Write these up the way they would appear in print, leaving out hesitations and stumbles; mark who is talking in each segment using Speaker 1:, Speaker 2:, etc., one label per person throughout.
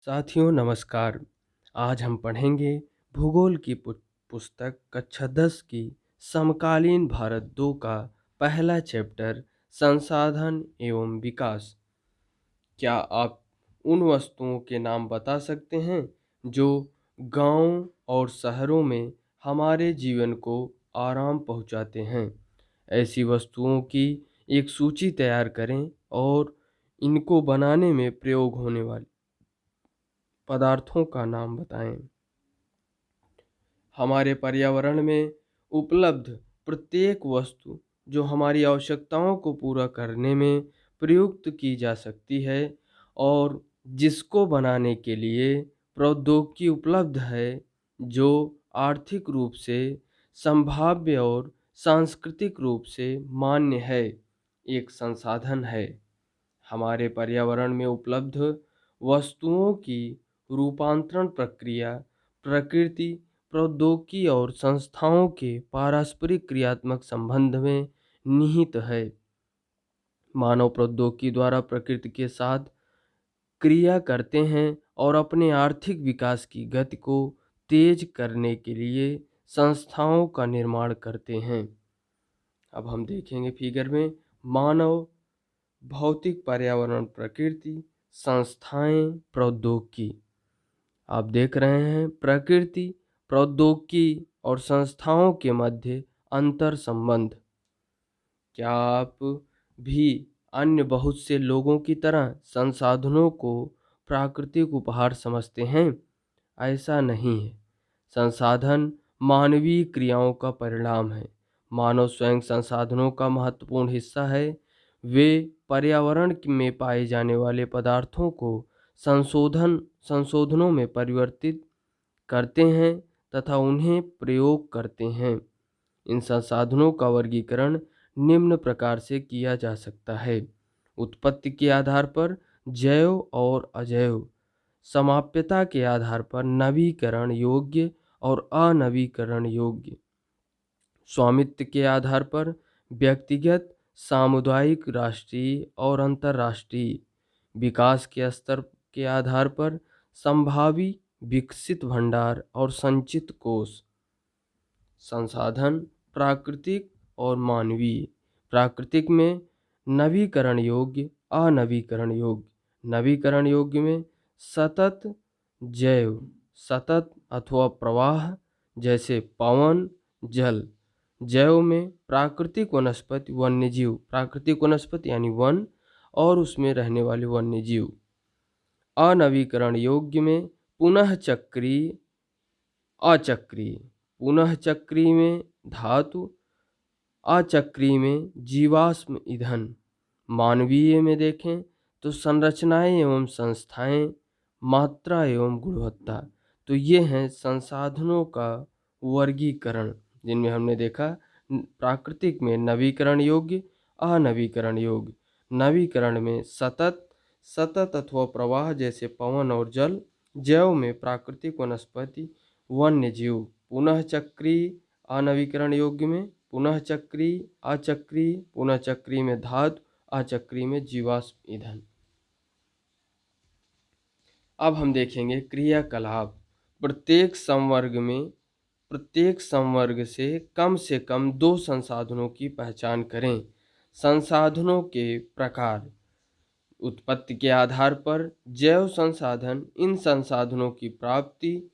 Speaker 1: साथियों नमस्कार। आज हम पढ़ेंगे भूगोल की पुस्तक कक्षा 10 की समकालीन भारत 2 का पहला चैप्टर संसाधन एवं विकास। क्या आप उन वस्तुओं के नाम बता सकते हैं जो गांव और शहरों में हमारे जीवन को आराम पहुंचाते हैं? ऐसी वस्तुओं की एक सूची तैयार करें और इनको बनाने में प्रयोग होने वाले पदार्थों का नाम बताएं। हमारे पर्यावरण में उपलब्ध प्रत्येक वस्तु जो हमारी आवश्यकताओं को पूरा करने में प्रयुक्त की जा सकती है और जिसको बनाने के लिए प्रौद्योगिकी उपलब्ध है, जो आर्थिक रूप से संभाव्य और सांस्कृतिक रूप से मान्य है, एक संसाधन है। हमारे पर्यावरण में उपलब्ध वस्तुओं की रूपांतरण प्रक्रिया प्रकृति, प्रौद्योगिकी और संस्थाओं के पारस्परिक क्रियात्मक संबंध में निहित है। मानव प्रौद्योगिकी द्वारा प्रकृति के साथ क्रिया करते हैं और अपने आर्थिक विकास की गति को तेज करने के लिए संस्थाओं का निर्माण करते हैं। अब हम देखेंगे फिगर में मानव, भौतिक पर्यावरण, प्रकृति, संस्थाएं, प्रौद्योगिकी। आप देख रहे हैं प्रकृति, प्रौद्योगिकी और संस्थाओं के मध्य अंतर संबंध। क्या आप भी अन्य बहुत से लोगों की तरह संसाधनों को प्राकृतिक उपहार समझते हैं? ऐसा नहीं है। संसाधन मानवीय क्रियाओं का परिणाम है। मानव स्वयं संसाधनों का महत्वपूर्ण हिस्सा है। वे पर्यावरण में पाए जाने वाले पदार्थों को संशोधनों में परिवर्तित करते हैं तथा उन्हें प्रयोग करते हैं। इन संसाधनों का वर्गीकरण निम्न प्रकार से किया जा सकता है। उत्पत्ति के आधार पर जैव और अजैव, समाप्यता के आधार पर नवीकरण योग्य और अनवीकरण योग्य, स्वामित्व के आधार पर व्यक्तिगत, सामुदायिक, राष्ट्रीय और अंतर्राष्ट्रीय, विकास के स्तर के आधार पर संभावी, विकसित भंडार और संचित कोष। संसाधन प्राकृतिक और मानवीय। प्राकृतिक में नवीकरण योग्य, अनवीकरण योग्य। नवीकरण योग्य में सतत जैव, सतत अथवा प्रवाह जैसे पवन, जल। जैव में प्राकृतिक वनस्पति, वन्यजीव, प्राकृतिक वनस्पति यानी वन और उसमें रहने वाले वन्यजीव। अनवीकरण योग्य में पुनः चक्रीय, अचक्रीय। पुनः चक्रीय में धातु, अचक्रीय में जीवाश्म ईंधन। मानवीय में देखें तो संरचनाएं एवं संस्थाएं, मात्रा एवं गुणवत्ता। तो ये हैं संसाधनों का वर्गीकरण, जिनमें हमने देखा प्राकृतिक में नवीकरण योग्य, अनवीकरण योग्य। नवीकरण में सतत, सतत अथवा प्रवाह जैसे पवन और जल। जैव में प्राकृतिक वनस्पति, वन्य जीव। पुनः चक्रीय, अनवीकरण योग्य में पुनः चक्रीय, अचक्रीय, पुनः चक्रीय में धातु, अचक्रीय में जीवाश्म ईंधन। अब हम देखेंगे क्रियाकलाप। प्रत्येक संवर्ग से कम दो संसाधनों की पहचान करें। संसाधनों के प्रकार। उत्पत्ति के आधार पर जैव संसाधन, इन संसाधनों की प्राप्ति।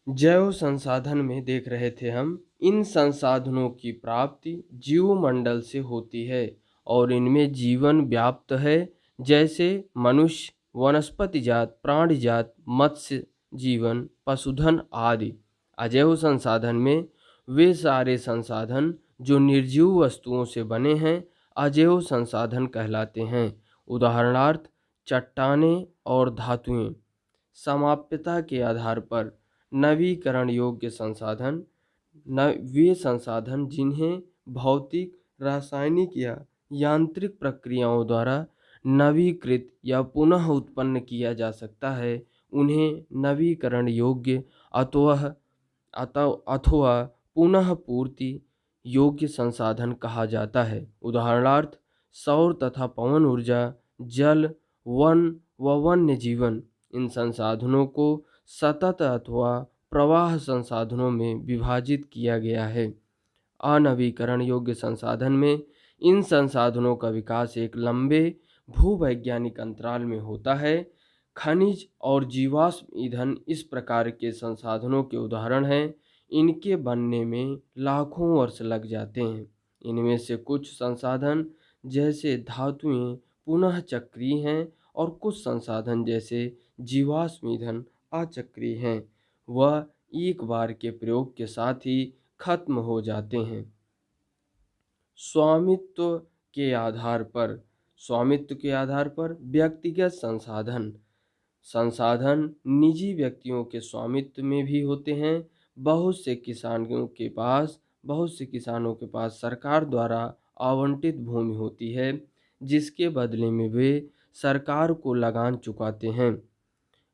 Speaker 1: जैव संसाधन में देख रहे थे हम, इन संसाधनों की प्राप्ति जीवमंडल से होती है और इनमें जीवन व्याप्त है, जैसे मनुष्य, वनस्पति जात, प्राणी जात, मत्स्य जीवन, पशुधन आदि। अजैव संसाधन में वे सारे संसाधन जो निर्जीव वस्तुओं से बने हैं अजैव संसाधन कहलाते हैं। उदाहरणार्थ चट्टानें और धातुएं। समाप्यता के आधार पर नवीकरण योग्य संसाधन, वे संसाधन जिन्हें भौतिक, रासायनिक या यांत्रिक प्रक्रियाओं द्वारा नवीकृत या पुनः उत्पन्न किया जा सकता है, उन्हें नवीकरण योग्य अथवा पुनः पूर्ति योग्य संसाधन कहा जाता है। उदाहरणार्थ सौर तथा पवन ऊर्जा, जल, वन, व वन्य जीवन। इन संसाधनों को सतत अथवा प्रवाह संसाधनों में विभाजित किया गया है। अनवीकरण योग्य संसाधन में इन संसाधनों का विकास एक लंबे भूवैज्ञानिक अंतराल में होता है। खनिज और जीवाश्म ईंधन इस प्रकार के संसाधनों के उदाहरण हैं। इनके बनने में लाखों वर्ष लग जाते हैं। इनमें से कुछ संसाधन जैसे धातुएं पुनः चक्रीय हैं और कुछ संसाधन जैसे जीवाश्म ईंधन अचक्रीय हैं। वह एक बार के प्रयोग के साथ ही खत्म हो जाते हैं। स्वामित्व के आधार पर व्यक्तिगत संसाधन निजी व्यक्तियों के स्वामित्व में भी होते हैं। बहुत से किसानों के पास सरकार द्वारा आवंटित भूमि होती है, जिसके बदले में वे सरकार को लगान चुकाते हैं।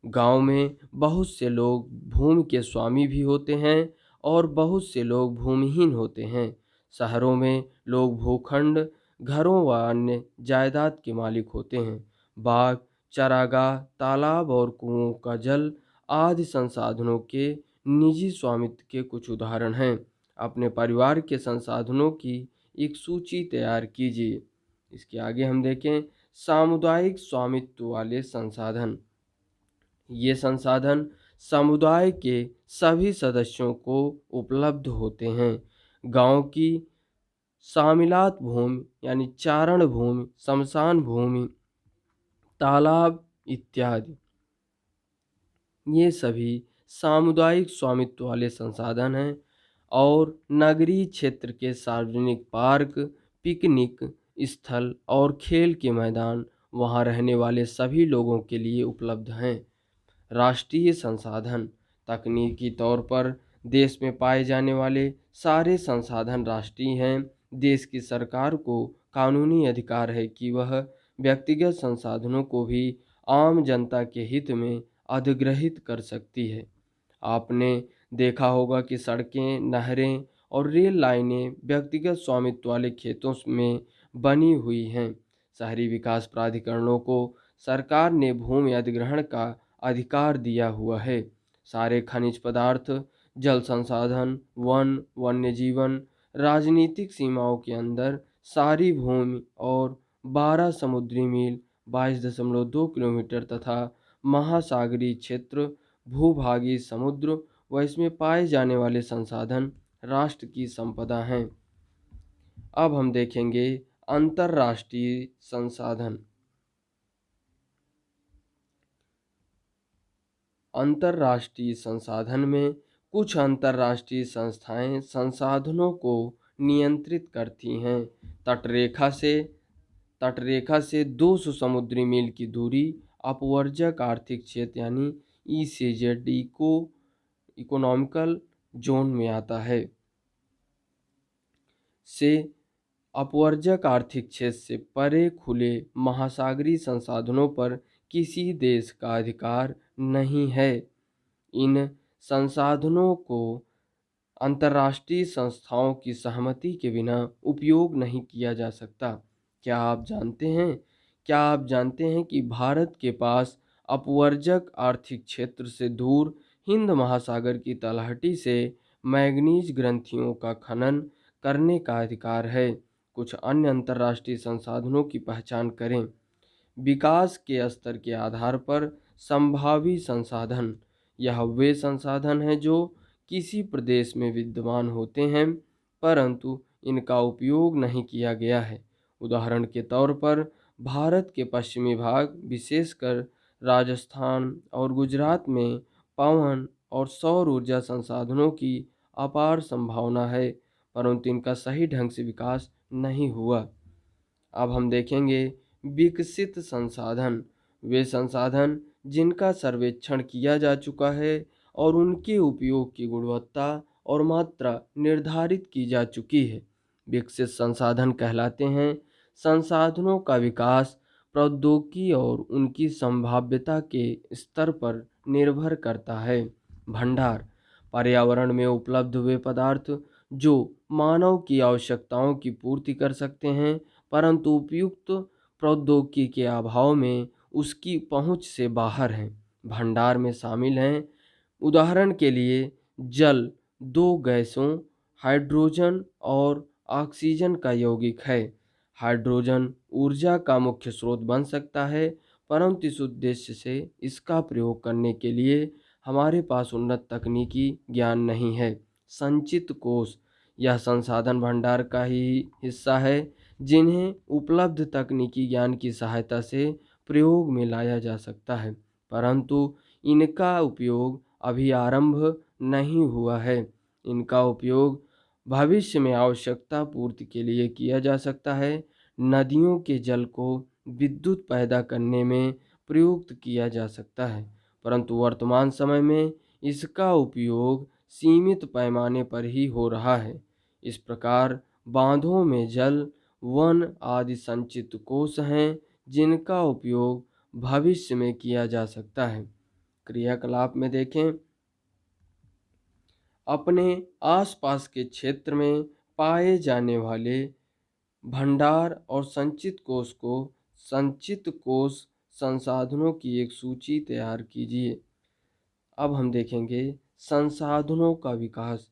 Speaker 1: गांव में बहुत से लोग भूमि के स्वामी भी होते हैं और बहुत से लोग भूमिहीन होते हैं। शहरों में लोग भूखंड, घरों व अन्य जायदाद के मालिक होते हैं। बाग, चारागाह, तालाब और कुओं का जल आदि संसाधनों के निजी स्वामित्व के कुछ उदाहरण हैं। अपने परिवार के संसाधनों की एक सूची तैयार कीजिए। इसके आगे हम देखें सामुदायिक स्वामित्व वाले संसाधन। ये संसाधन समुदाय के सभी सदस्यों को उपलब्ध होते हैं। गांव की शामिलात भूमि यानी चारण भूमि, श्मशान भूमि, तालाब इत्यादि, ये सभी सामुदायिक स्वामित्व वाले संसाधन हैं। और नगरीय क्षेत्र के सार्वजनिक पार्क, पिकनिक स्थल और खेल के मैदान वहाँ रहने वाले सभी लोगों के लिए उपलब्ध हैं। राष्ट्रीय संसाधन। तकनीकी तौर पर देश में पाए जाने वाले सारे संसाधन राष्ट्रीय हैं। देश की सरकार को कानूनी अधिकार है कि वह व्यक्तिगत संसाधनों को भी आम जनता के हित में अधिग्रहित कर सकती है। आपने देखा होगा कि सड़कें, नहरें और रेल लाइनें व्यक्तिगत स्वामित्व वाले खेतों में बनी हुई हैं। शहरी विकास प्राधिकरणों को सरकार ने भूमि अधिग्रहण का अधिकार दिया हुआ है। सारे खनिज पदार्थ, जल संसाधन, वन, वन्य जीवन, राजनीतिक सीमाओं के अंदर सारी भूमि और 12 समुद्री मील 22.2 किलोमीटर तथा महासागरीय क्षेत्र, भूभागीय समुद्र व इसमें पाए जाने वाले संसाधन राष्ट्र की संपदा हैं। अब हम देखेंगे अंतर्राष्ट्रीय संसाधन। अंतर्राष्ट्रीय संसाधन में कुछ अंतर्राष्ट्रीय संस्थाएं संसाधनों को नियंत्रित करती हैं। तटरेखा से 200 समुद्री मील की दूरी अपवर्जक आर्थिक क्षेत्र यानी ECZ इकोनॉमिकल जोन में आता है। से अपवर्जक आर्थिक क्षेत्र से परे खुले महासागरीय संसाधनों पर किसी देश का अधिकार नहीं है। इन संसाधनों को अंतर्राष्ट्रीय संस्थाओं की सहमति के बिना उपयोग नहीं किया जा सकता। क्या आप जानते हैं कि भारत के पास अपवर्जक आर्थिक क्षेत्र से दूर हिंद महासागर की तलहटी से मैंगनीज ग्रंथियों का खनन करने का अधिकार है। कुछ अन्य अंतर्राष्ट्रीय संसाधनों की पहचान करें। विकास के स्तर के आधार पर संभावी संसाधन। यह वे संसाधन हैं जो किसी प्रदेश में विद्यमान होते हैं परंतु इनका उपयोग नहीं किया गया है। उदाहरण के तौर पर भारत के पश्चिमी भाग, विशेषकर राजस्थान और गुजरात में पवन और सौर ऊर्जा संसाधनों की अपार संभावना है, परंतु इनका सही ढंग से विकास नहीं हुआ। अब हम देखेंगे विकसित संसाधन। वे संसाधन जिनका सर्वेक्षण किया जा चुका है और उनके उपयोग की गुणवत्ता और मात्रा निर्धारित की जा चुकी है, विकसित संसाधन कहलाते हैं। संसाधनों का विकास प्रौद्योगिकी और उनकी संभाव्यता के स्तर पर निर्भर करता है। भंडार। पर्यावरण में उपलब्ध वे पदार्थ जो मानव की आवश्यकताओं की पूर्ति कर सकते हैं परंतु उपयुक्त प्रौद्योगिकी के अभाव में उसकी पहुंच से बाहर हैं। भंडार में शामिल हैं, उदाहरण के लिए जल, दो गैसों हाइड्रोजन और ऑक्सीजन का यौगिक है। हाइड्रोजन ऊर्जा का मुख्य स्रोत बन सकता है, परंतु इस उद्देश्य से इसका प्रयोग करने के लिए हमारे पास उन्नत तकनीकी ज्ञान नहीं है। संचित कोष, यह संसाधन भंडार का ही हिस्सा है, जिन्हें उपलब्ध तकनीकी ज्ञान की सहायता से प्रयोग में लाया जा सकता है, परंतु इनका उपयोग अभी आरंभ नहीं हुआ है। इनका उपयोग भविष्य में आवश्यकता पूर्ति के लिए किया जा सकता है। नदियों के जल को विद्युत पैदा करने में प्रयुक्त किया जा सकता है, परंतु वर्तमान समय में इसका उपयोग सीमित पैमाने पर ही हो रहा है। इस प्रकार बांधों में जल, वन आदि संचित कोष हैं, जिनका उपयोग भविष्य में किया जा सकता है। क्रियाकलाप में देखें, अपने आसपास के क्षेत्र में पाए जाने वाले भंडार और संचित कोष को संचित कोष संसाधनों की एक सूची तैयार कीजिए। अब हम देखेंगे संसाधनों का विकास।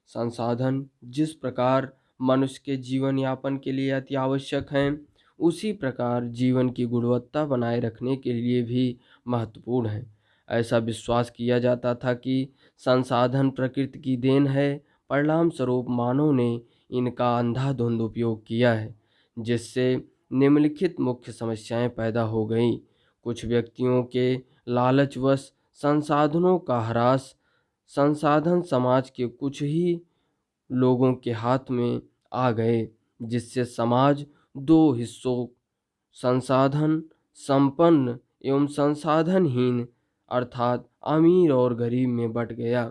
Speaker 1: संसाधन जिस प्रकार मनुष्य के जीवन यापन के लिए अति आवश्यक हैं, उसी प्रकार जीवन की गुणवत्ता बनाए रखने के लिए भी महत्वपूर्ण है। ऐसा विश्वास किया जाता था कि संसाधन प्रकृति की देन है, परिणाम स्वरूप मानव ने इनका अंधाधुंध उपयोग किया है, जिससे निम्नलिखित मुख्य समस्याएं पैदा हो गईं। कुछ व्यक्तियों के लालचवश संसाधनों का ह्रास, संसाधन समाज के कुछ ही लोगों के हाथ में आ गए, जिससे समाज दो हिस्सों, संसाधन संपन्न एवं संसाधनहीन अर्थात अमीर और गरीब में बंट गया।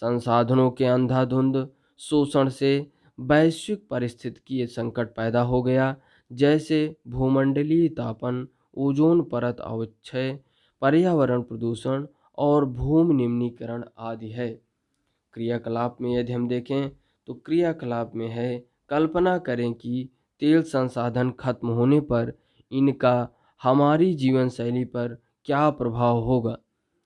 Speaker 1: संसाधनों के अंधाधुंध शोषण से वैश्विक पारिस्थितिकीय संकट पैदा हो गया, जैसे भूमंडलीय तापन, ओजोन परत अवक्षय, पर्यावरण प्रदूषण और भूमि निम्नीकरण आदि है। क्रियाकलाप में यदि हम देखें तो क्रियाकलाप में है, कल्पना करें कि तेल संसाधन खत्म होने पर इनका हमारी जीवन शैली पर क्या प्रभाव होगा।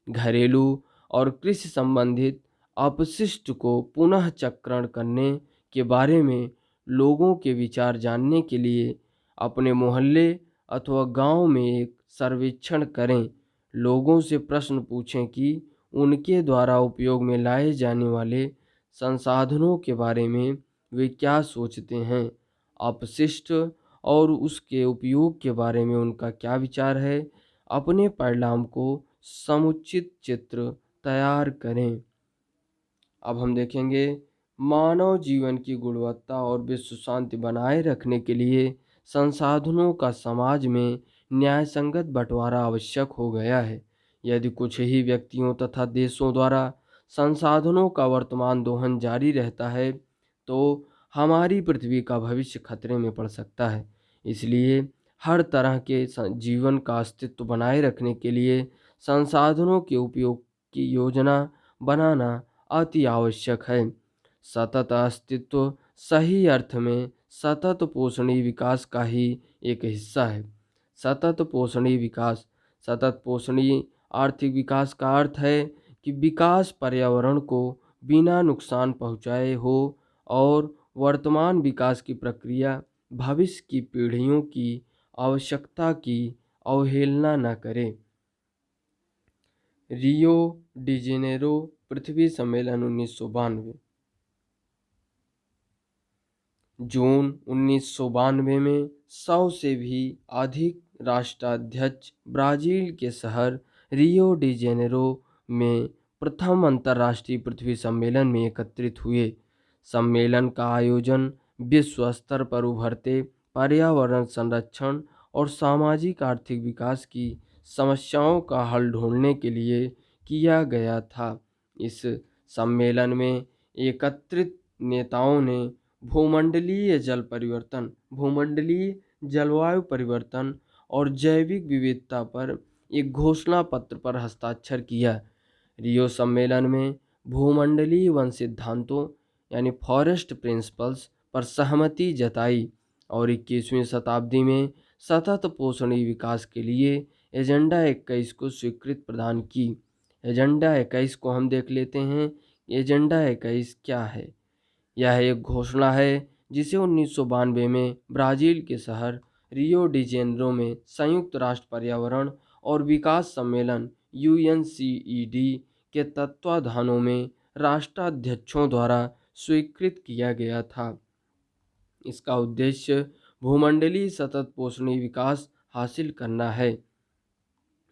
Speaker 1: घरेलू और कृषि संबंधित अपशिष्ट को पुनः चक्रण करने के बारे में लोगों के विचार जानने के लिए अपने मोहल्ले अथवा गांव में एक सर्वेक्षण करें। लोगों से प्रश्न पूछें कि उनके द्वारा उपयोग में लाए जाने वाले संसाधनों के बारे में वे क्या सोचते हैं। अपशिष्ट और उसके उपयोग के बारे में उनका क्या विचार है। अपने परिणाम को समुचित चित्र तैयार करें। अब हम देखेंगे मानव जीवन की गुणवत्ता और विश्व शांति बनाए रखने के लिए संसाधनों का समाज में न्यायसंगत बंटवारा आवश्यक हो गया है। यदि कुछ ही व्यक्तियों तथा देशों द्वारा संसाधनों का वर्तमान दोहन जारी रहता है, तो हमारी पृथ्वी का भविष्य खतरे में पड़ सकता है। इसलिए हर तरह के जीवन का अस्तित्व बनाए रखने के लिए संसाधनों के उपयोग की योजना बनाना अति आवश्यक है। सतत अस्तित्व सही अर्थ में सतत पोषणीय विकास का ही एक हिस्सा है। सतत पोषणीय विकास, सतत पोषणीय आर्थिक विकास का अर्थ है कि विकास पर्यावरण को बिना नुकसान पहुँचाए हो और वर्तमान विकास की प्रक्रिया भविष्य की पीढ़ियों की आवश्यकता की अवहेलना न करे। रियो डी जेनेरो पृथ्वी सम्मेलन 1992। जून 1992 में 100 से भी अधिक राष्ट्राध्यक्ष ब्राज़ील के शहर रियो डी जेनेरो में प्रथम अंतर्राष्ट्रीय पृथ्वी सम्मेलन में एकत्रित हुए। सम्मेलन का आयोजन विश्व स्तर पर उभरते पर्यावरण संरक्षण और सामाजिक आर्थिक विकास की समस्याओं का हल ढूंढने के लिए किया गया था। इस सम्मेलन में एकत्रित नेताओं ने भूमंडलीय जल परिवर्तन, भूमंडलीय जलवायु परिवर्तन और जैविक विविधता पर एक घोषणा पत्र पर हस्ताक्षर किया। रियो सम्मेलन में भूमंडलीय वन सिद्धांतों यानी फॉरेस्ट प्रिंसिपल्स पर सहमति जताई और 21वीं शताब्दी में सतत पोषणीय विकास के लिए एजेंडा 21 को स्वीकृति प्रदान की। एजेंडा 21 को हम देख लेते हैं। एजेंडा 21 क्या है? यह एक घोषणा है जिसे 1992 में ब्राज़ील के शहर रियो डी जेनेरो में संयुक्त राष्ट्र पर्यावरण और विकास सम्मेलन UNCED के तत्वाधानों में राष्ट्राध्यक्षों द्वारा स्वीकृत किया गया था। इसका उद्देश्य भूमंडलीय सतत पोषणीय विकास हासिल करना है।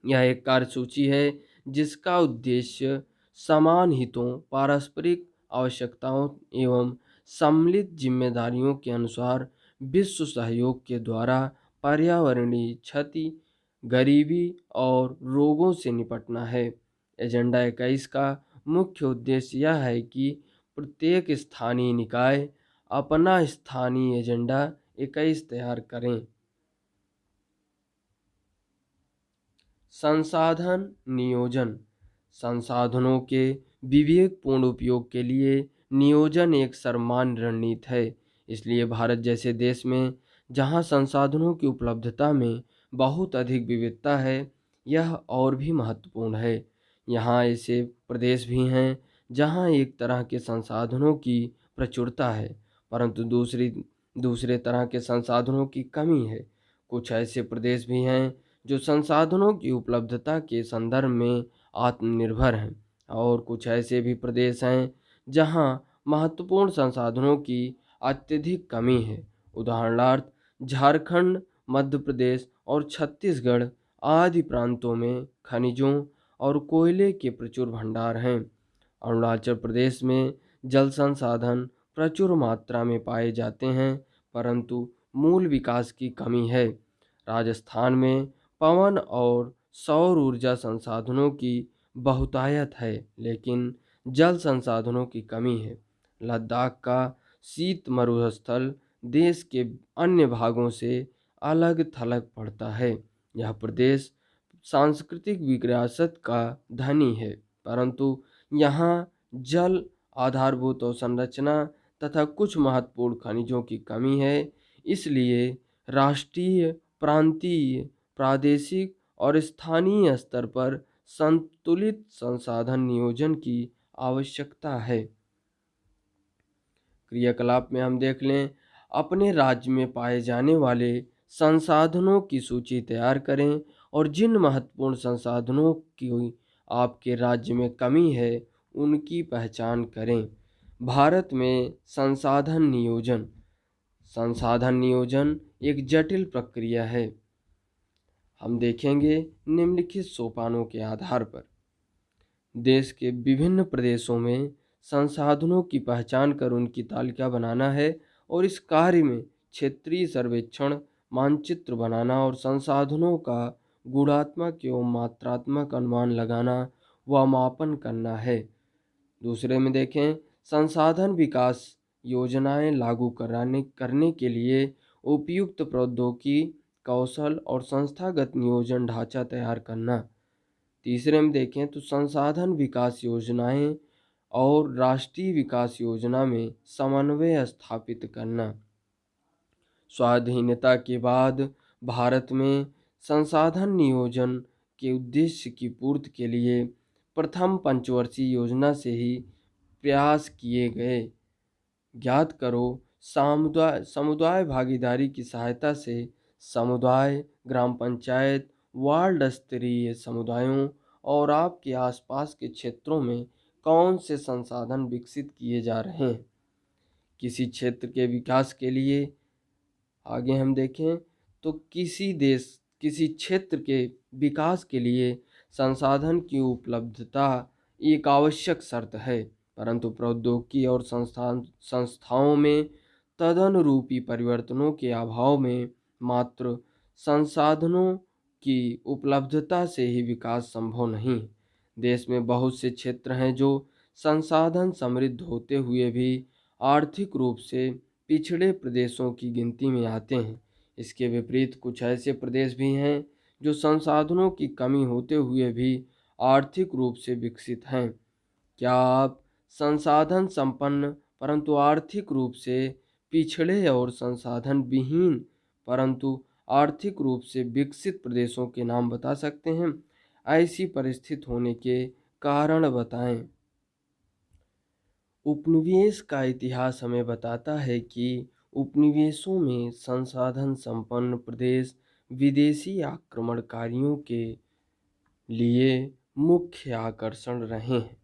Speaker 1: यह एक कार्यसूची है जिसका उद्देश्य समान हितों, पारस्परिक आवश्यकताओं एवं सम्मिलित जिम्मेदारियों के अनुसार विश्व सहयोग के द्वारा पर्यावरणीय क्षति, गरीबी और रोगों से निपटना है। एजेंडा 21 का मुख्य उद्देश्य यह है कि प्रत्येक स्थानीय निकाय अपना स्थानीय एजेंडा 21 तैयार करें। संसाधन नियोजन। संसाधनों के विवेकपूर्ण उपयोग के लिए नियोजन एक सर्वमान्य रणनीति है। इसलिए भारत जैसे देश में जहां संसाधनों की उपलब्धता में बहुत अधिक विविधता है, यह और भी महत्वपूर्ण है। यहाँ ऐसे प्रदेश भी हैं जहां एक तरह के संसाधनों की प्रचुरता है, परंतु दूसरे तरह के संसाधनों की कमी है। कुछ ऐसे प्रदेश भी हैं जो संसाधनों की उपलब्धता के संदर्भ में आत्मनिर्भर हैं, और कुछ ऐसे भी प्रदेश हैं जहां महत्वपूर्ण संसाधनों की अत्यधिक कमी है। उदाहरणार्थ, झारखंड, मध्य प्रदेश और छत्तीसगढ़ आदि प्रांतों में खनिजों और कोयले के प्रचुर भंडार हैं। अरुणाचल प्रदेश में जल संसाधन प्रचुर मात्रा में पाए जाते हैं, परंतु मूल विकास की कमी है। राजस्थान में पवन और सौर ऊर्जा संसाधनों की बहुतायत है, लेकिन जल संसाधनों की कमी है। लद्दाख का शीत मरुस्थल देश के अन्य भागों से अलग थलग पड़ता है। यह प्रदेश सांस्कृतिक विरासत का धनी है, परंतु यहाँ जल, आधारभूत अवसंरचना तथा कुछ महत्वपूर्ण खनिजों की कमी है। इसलिए राष्ट्रीय, प्रांतीय, प्रादेशिक और स्थानीय स्तर पर संतुलित संसाधन नियोजन की आवश्यकता है। क्रियाकलाप में हम देख लें, अपने राज्य में पाए जाने वाले संसाधनों की सूची तैयार करें और जिन महत्वपूर्ण संसाधनों की आपके राज्य में कमी है उनकी पहचान करें। भारत में संसाधन नियोजन एक जटिल प्रक्रिया है। हम देखेंगे निम्नलिखित सोपानों के आधार पर। देश के विभिन्न प्रदेशों में संसाधनों की पहचान कर उनकी तालिका बनाना है, और इस कार्य में क्षेत्रीय सर्वेक्षण, मानचित्र बनाना और संसाधनों का गुणात्मक एवं मात्रात्मक अनुमान लगाना व मापन करना है। दूसरे में देखें, संसाधन विकास योजनाएं लागू करने के लिए उपयुक्त प्रौद्योगिकी, कौशल और संस्थागत नियोजन ढांचा तैयार करना। तीसरे में देखें तो संसाधन विकास योजनाएं और राष्ट्रीय विकास योजना में समन्वय स्थापित करना। स्वाधीनता के बाद भारत में संसाधन नियोजन के उद्देश्य की पूर्ति के लिए प्रथम पंचवर्षीय योजना से ही प्रयास किए गए। ज्ञात करो, समुदाय भागीदारी की सहायता से समुदाय, ग्राम पंचायत, वार्ड स्तरीय समुदायों और आपके आसपास के क्षेत्रों में कौन से संसाधन विकसित किए जा रहे हैं। किसी क्षेत्र के विकास के लिए आगे हम देखें तो किसी क्षेत्र के विकास के लिए संसाधन की उपलब्धता एक आवश्यक शर्त है, परंतु प्रौद्योगिकी और संस्थाओं में तदनुरूपी परिवर्तनों के अभाव में मात्र संसाधनों की उपलब्धता से ही विकास संभव नहीं। देश में बहुत से क्षेत्र हैं जो संसाधन समृद्ध होते हुए भी आर्थिक रूप से पिछड़े प्रदेशों की गिनती में आते हैं। इसके विपरीत कुछ ऐसे प्रदेश भी हैं जो संसाधनों की कमी होते हुए भी आर्थिक रूप से विकसित हैं। क्या आप संसाधन संपन्न परंतु आर्थिक रूप से पिछड़े और संसाधन विहीन परंतु आर्थिक रूप से विकसित प्रदेशों के नाम बता सकते हैं? ऐसी परिस्थिति होने के कारण बताएं। उपनिवेश का इतिहास हमें बताता है कि उपनिवेशों में संसाधन संपन्न प्रदेश विदेशी आक्रमणकारियों के लिए मुख्य आकर्षण रहे हैं।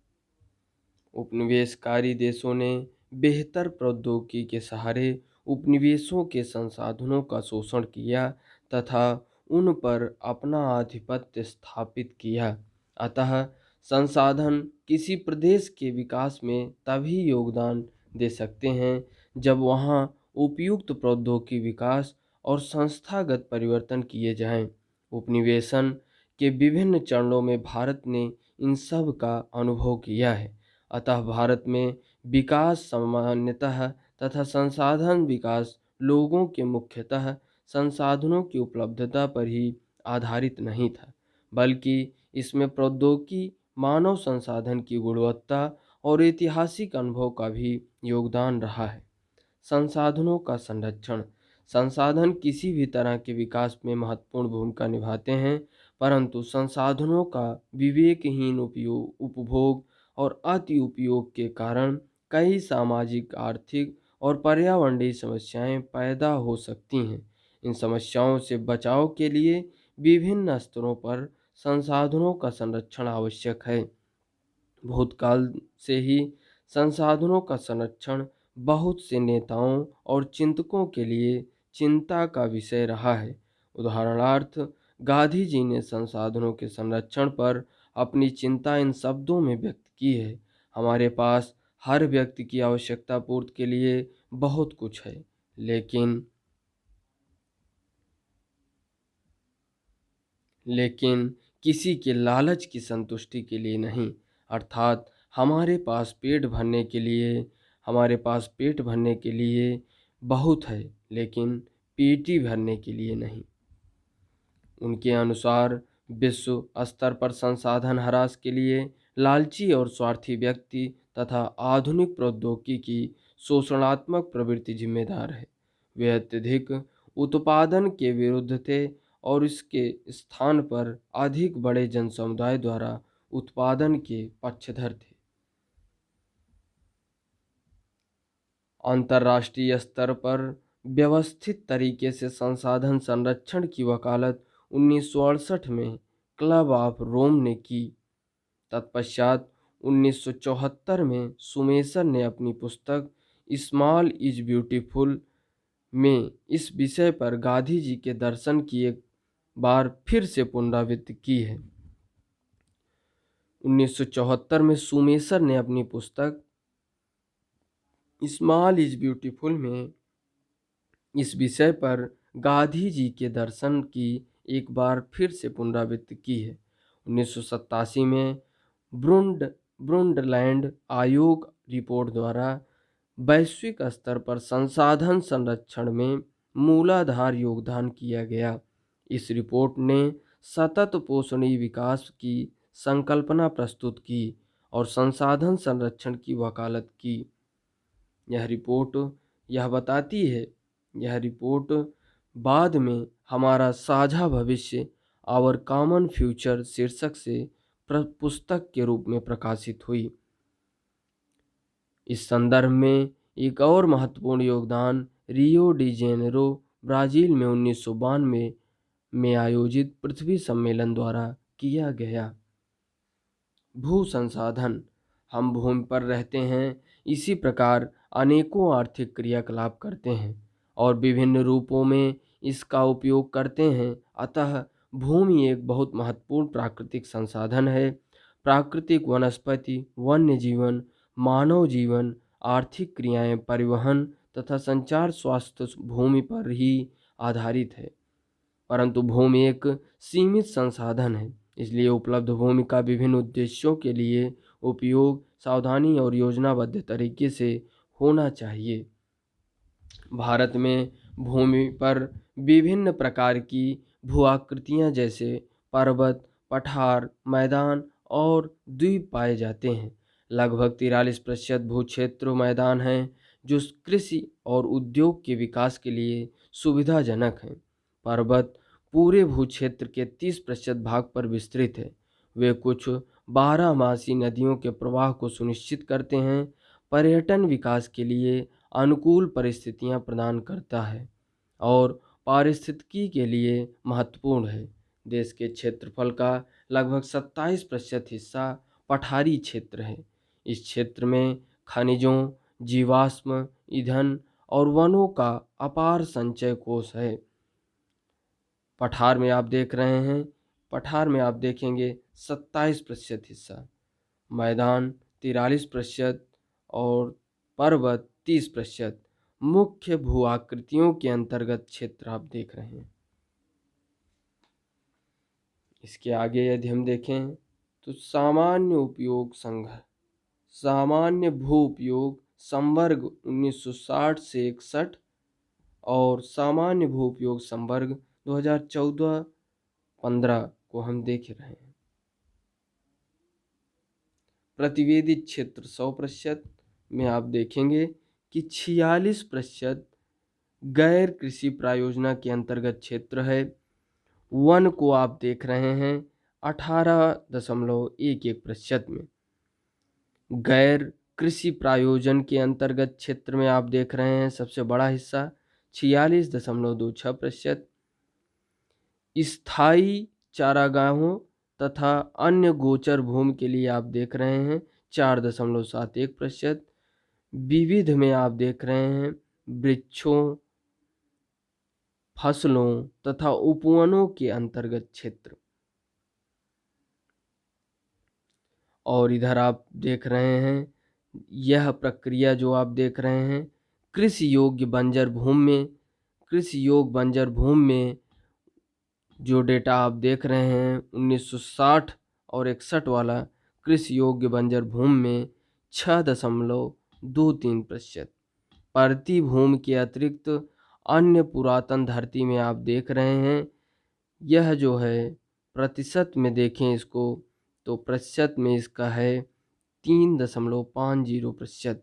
Speaker 1: उपनिवेशकारी देशों ने बेहतर प्रौद्योगिकी के सहारे उपनिवेशों के संसाधनों का शोषण किया तथा उन पर अपना आधिपत्य स्थापित किया। अतः संसाधन किसी प्रदेश के विकास में तभी योगदान दे सकते हैं जब वहाँ उपयुक्त प्रौद्योगिकी विकास और संस्थागत परिवर्तन किए जाएं। उपनिवेशन के विभिन्न चरणों में भारत ने इन सब का अनुभव किया है। अतः भारत में विकास सामान्यतः तथा संसाधन विकास लोगों के मुख्यतः संसाधनों की उपलब्धता पर ही आधारित नहीं था, बल्कि इसमें प्रौद्योगिकी, मानव संसाधन की गुणवत्ता और ऐतिहासिक अनुभव का भी योगदान रहा है। संसाधनों का संरक्षण। संसाधन किसी भी तरह के विकास में महत्वपूर्ण भूमिका निभाते हैं, परंतु संसाधनों का विवेकहीन उपभोग और अति उपयोग के कारण कई सामाजिक, आर्थिक और पर्यावरणीय समस्याएं पैदा हो सकती हैं। इन समस्याओं से बचाव के लिए विभिन्न स्तरों पर संसाधनों का संरक्षण आवश्यक है। भूतकाल से ही संसाधनों का संरक्षण बहुत से नेताओं और चिंतकों के लिए चिंता का विषय रहा है। उदाहरणार्थ, गांधी जी ने संसाधनों के संरक्षण पर अपनी चिंता इन शब्दों में व्यक्त की है: हमारे पास हर व्यक्ति की आवश्यकता पूर्ति के लिए बहुत कुछ है, लेकिन किसी के लालच की संतुष्टि के लिए नहीं। अर्थात हमारे पास पेट भरने के लिए बहुत है, लेकिन पेटी भरने के लिए नहीं। उनके अनुसार विश्व स्तर पर संसाधन ह्रास के लिए लालची और स्वार्थी व्यक्ति तथा आधुनिक प्रौद्योगिकी की शोषणात्मक प्रवृत्ति जिम्मेदार है। वे अत्यधिक उत्पादन के विरुद्ध थे और इसके स्थान पर अधिक बड़े जनसमुदाय द्वारा उत्पादन के पक्षधर थे। अंतर्राष्ट्रीय स्तर पर व्यवस्थित तरीके से संसाधन संरक्षण की वकालत 1968 में क्लब ऑफ रोम ने की। तत्पश्चात 1974 में सुमेसर ने अपनी पुस्तक स्मॉल इज ब्यूटीफुल में इस विषय पर गांधी जी के दर्शन की एक बार फिर से पुनरावृत्ति की है। 1974 में सुमेसर ने अपनी पुस्तक स्मॉल इज ब्यूटीफुल में इस विषय पर गांधी जी के दर्शन की एक बार फिर से पुनरावृत्ति की है। 1987 में ब्रुंडलैंड आयोग रिपोर्ट द्वारा वैश्विक स्तर पर संसाधन संरक्षण में मूलाधार योगदान किया गया। इस रिपोर्ट ने सतत पोषणीय विकास की संकल्पना प्रस्तुत की और संसाधन संरक्षण की वकालत की। यह रिपोर्ट बाद में हमारा साझा भविष्य, आवर कॉमन फ्यूचर शीर्षक से पुस्तक के रूप में प्रकाशित हुई। इस संदर्भ में एक और महत्वपूर्ण योगदान रियो डी जेनेरो, ब्राजील में 1992 में आयोजित पृथ्वी सम्मेलन द्वारा किया गया। भू संसाधन। हम भूमि पर रहते हैं, इसी प्रकार अनेकों आर्थिक क्रियाकलाप करते हैं और विभिन्न रूपों में इसका उपयोग करते हैं। अतः भूमि एक बहुत महत्वपूर्ण प्राकृतिक संसाधन है। प्राकृतिक वनस्पति, वन्य जीवन, मानव जीवन, आर्थिक क्रियाएं, परिवहन तथा संचार, स्वास्थ्य भूमि पर ही आधारित है। परंतु भूमि एक सीमित संसाधन है, इसलिए उपलब्ध भूमि का विभिन्न उद्देश्यों के लिए उपयोग सावधानी और योजनाबद्ध तरीके से होना चाहिए। भारत में भूमि पर विभिन्न प्रकार की भू-आकृतियां जैसे पर्वत, पठार, मैदान और द्वीप पाए जाते हैं। लगभग 43% भू क्षेत्र मैदान हैं, जो कृषि और उद्योग के विकास के लिए सुविधाजनक हैं। पर्वत पूरे भूक्षेत्र के 30% भाग पर विस्तृत है। वे कुछ 12मासी नदियों के प्रवाह को सुनिश्चित करते हैं, पर्यटन विकास के लिए अनुकूल परिस्थितियां प्रदान करता है और पारिस्थितिकी के लिए महत्वपूर्ण है। देश के क्षेत्रफल का लगभग 27% हिस्सा पठारी क्षेत्र है। इस क्षेत्र में खनिजों, जीवाश्म ईंधन और वनों का अपार संचय कोष है। पठार में आप देख रहे हैं, पठार में आप देखेंगे 27% हिस्सा, मैदान 43% और पर्वत 30%। मुख्य भू आकृतियों के अंतर्गत क्षेत्र आप देख रहे हैं। इसके आगे यदि हम देखें तो सामान्य उपयोग संघ, सामान्य भू उपयोग संवर्ग 1960 से 61 और सामान्य भू उपयोग संवर्ग 2014-15 को हम देख रहे हैं। प्रतिवेदित क्षेत्र 100% में आप देखेंगे कि 46% गैर कृषि प्रायोजना के अंतर्गत क्षेत्र है। वन को आप देख रहे हैं 18.11% में। गैर कृषि प्रायोजन के अंतर्गत क्षेत्र में आप देख रहे हैं सबसे बड़ा हिस्सा 46.26%। स्थायी चारागाहों तथा अन्य गोचर भूमि के लिए आप देख रहे हैं 4.71%। विविध में आप देख रहे हैं वृक्षों, फसलों तथा उपवनों के अंतर्गत क्षेत्र। और इधर आप देख रहे हैं यह प्रक्रिया जो आप देख रहे हैं कृषि योग्य बंजर भूमि में, कृषि योग्य बंजर भूमि में जो डेटा आप देख रहे हैं 1960 और 61 वाला, कृषि योग्य बंजर भूमि में 6.23%। परती भूमि के अतिरिक्त अन्य पुरातन धरती में आप देख रहे हैं यह जो है प्रतिशत में देखें इसको तो प्रतिशत में इसका है 3.50%।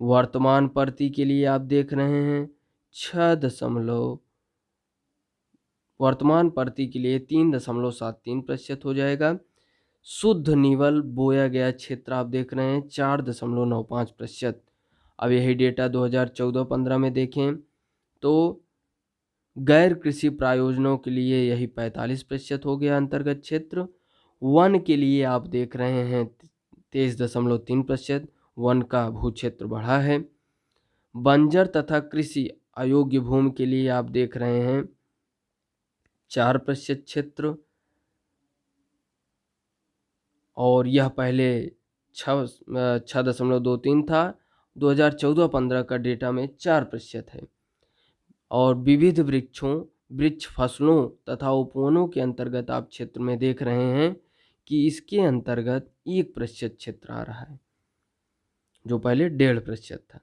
Speaker 1: वर्तमान परती के लिए आप देख रहे हैं वर्तमान परती के लिए 3.73% हो जाएगा। शुद्ध निवल बोया गया क्षेत्र आप देख रहे हैं 4.95%। अब यही डेटा 2014-15 में देखें तो गैर कृषि प्रायोजनों के लिए यही 45% हो गया अंतर्गत क्षेत्र। वन के लिए आप देख रहे हैं 23.3%, वन का भू क्षेत्र बढ़ा है। बंजर तथा कृषि अयोग्य भूमि के लिए आप देख रहे हैं 4% क्षेत्र और यह पहले 6.23 था। 2014-15 का डेटा में 4% है। और विविध वृक्ष फसलों तथा उपवनों के अंतर्गत आप क्षेत्र में देख रहे हैं कि इसके अंतर्गत 1% क्षेत्र आ रहा है जो पहले 1.5% था।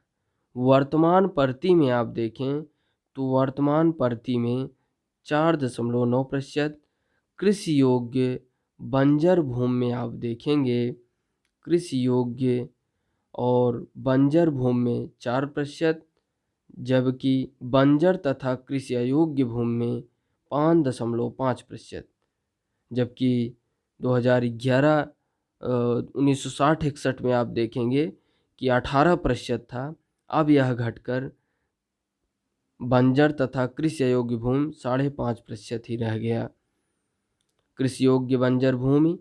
Speaker 1: वर्तमान परती में आप देखें तो वर्तमान परती में 4.9%। कृषि योग्य बंजर भूमि में आप देखेंगे कृषि योग्य और बंजर भूमि में 4%, जबकि बंजर तथा कृषि अयोग्य भूमि में 5.5%। जबकि 2011 1960-61 में आप देखेंगे कि 18% था। अब यह घटकर बंजर तथा कृषि अयोग्य भूमि 5.5% ही रह गया। कृषि योग्य बंजर भूमि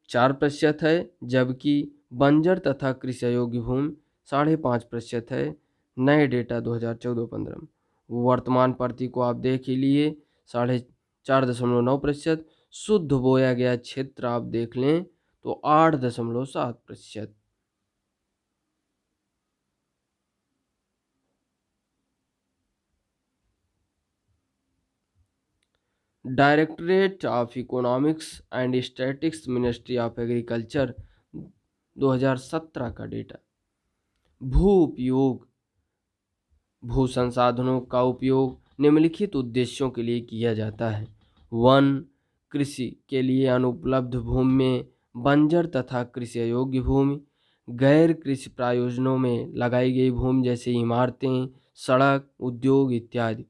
Speaker 1: 4% है, जबकि बंजर तथा कृषि अयोग्य भूमि 5.5% है। नए डेटा 2014-15 में। वर्तमान परती को आप देख ही लिए 4.9%। शुद्ध बोया गया क्षेत्र आप देख लें तो 8.7%। Directorate of economics and statistics, ministry of agriculture 2017 का डेटा। भू उपयोग, भू संसाधनों का उपयोग निम्नलिखित उद्देश्यों के लिए किया जाता है। वन, कृषि के लिए अनुपलब्ध भूमि में बंजर तथा कृषि अयोग्य भूमि, गैर कृषि प्रयोजनों में लगाई गई भूमि जैसे इमारतें, सड़क, उद्योग इत्यादि।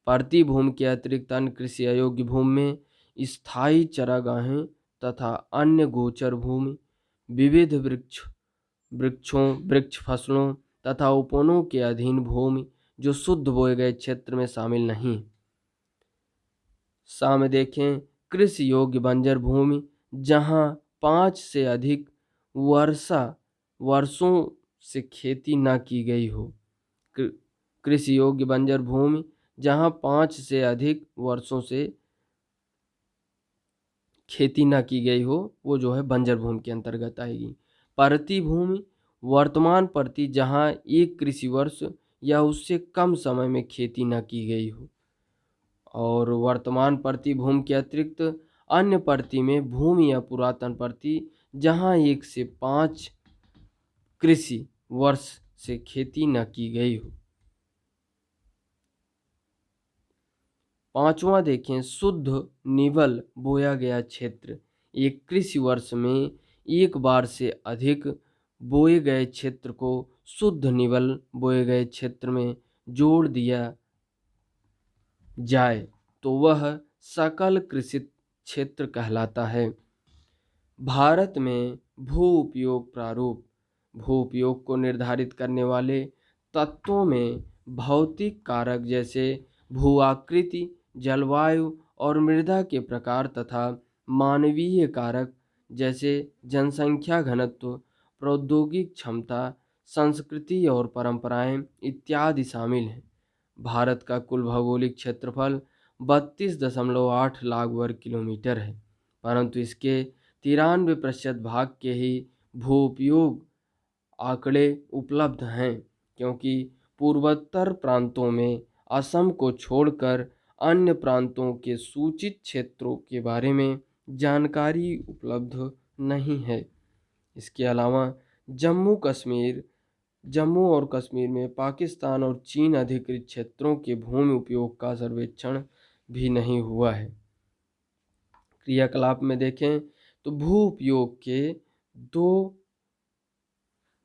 Speaker 1: परती भूमि के अतिरिक्त अन्य कृषि अयोग्य भूमि में स्थायी चारागाहें तथा अन्य गोचर भूमि, विविध वृक्ष फसलों तथा उपवनों के अधीन भूमि जो शुद्ध बोए गए क्षेत्र में शामिल नहीं। सामने देखें कृषि योग्य बंजर भूमि, जहां 5 से अधिक वर्षों से खेती न की गई हो। कृषि योग्य बंजर भूमि जहां 5 से अधिक वर्षों से खेती न की गई हो, वो जो है बंजर भूमि के अंतर्गत आएगी। परती भूमि, वर्तमान परती जहां एक कृषि वर्ष या उससे कम समय में खेती न की गई हो। और वर्तमान परती भूमि के अतिरिक्त अन्य परती में भूमि या पुरातन परती जहां 1 से 5 कृषि वर्ष से खेती न की गई हो। पांचवा देखें शुद्ध निवल बोया गया क्षेत्र, एक कृषि वर्ष में एक बार से अधिक बोए गए क्षेत्र को शुद्ध निवल बोए गए क्षेत्र में जोड़ दिया जाए तो वह सकल कृषित क्षेत्र कहलाता है। भारत में भू उपयोग प्रारूप, भू उपयोग को निर्धारित करने वाले तत्वों में भौतिक कारक जैसे भू आकृति, जलवायु और मृदा के प्रकार तथा मानवीय कारक जैसे जनसंख्या घनत्व, प्रौद्योगिक क्षमता, संस्कृति और परंपराएं इत्यादि शामिल हैं। भारत का कुल भौगोलिक क्षेत्रफल 32.8 लाख वर्ग किलोमीटर है, परंतु इसके 93% भाग के ही भू उपयोग आंकड़े उपलब्ध हैं, क्योंकि पूर्वोत्तर प्रांतों में असम को छोड़कर अन्य प्रांतों के सूचित क्षेत्रों के बारे में जानकारी उपलब्ध नहीं है। इसके अलावा जम्मू और कश्मीर में पाकिस्तान और चीन अधिकृत क्षेत्रों के भूमि उपयोग का सर्वेक्षण भी नहीं हुआ है। क्रियाकलाप में देखें तो भू उपयोग के 2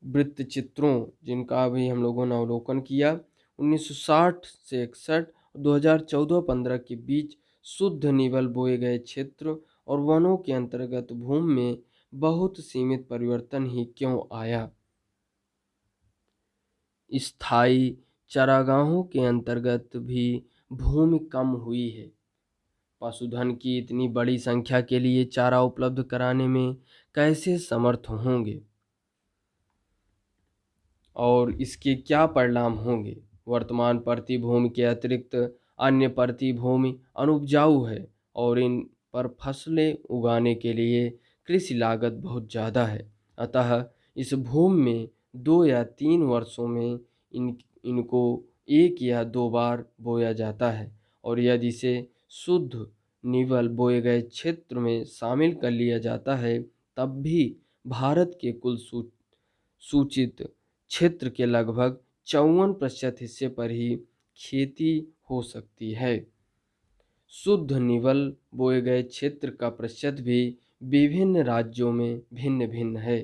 Speaker 1: वृत्त चित्रों जिनका अभी हम लोगों ने अवलोकन किया, 1960 से 61 और 2014-15 के बीच शुद्ध निवल बोए गए क्षेत्र और वनों के अंतर्गत भूमि में बहुत सीमित परिवर्तन ही क्यों आया। स्थायी चारागाहों के अंतर्गत भी भूमि कम हुई है। पशुधन की इतनी बड़ी संख्या के लिए चारा उपलब्ध कराने में कैसे समर्थ होंगे और इसके क्या परिणाम होंगे। वर्तमान परती भूमि के अतिरिक्त अन्य परती भूमि अनुपजाऊ है और इन पर फसलें उगाने के लिए कृषि लागत बहुत ज़्यादा है। अतः इस भूमि में 2 या 3 वर्षों में इनको 1 या 2 बार बोया जाता है, और यदि इसे शुद्ध निवल बोए गए क्षेत्र में शामिल कर लिया जाता है, तब भी भारत के कुल सूचित क्षेत्र के लगभग 54% हिस्से पर ही खेती हो सकती है। शुद्ध निवल बोए गए क्षेत्र का प्रतिशत भी विभिन्न राज्यों में भिन्न भिन्न है।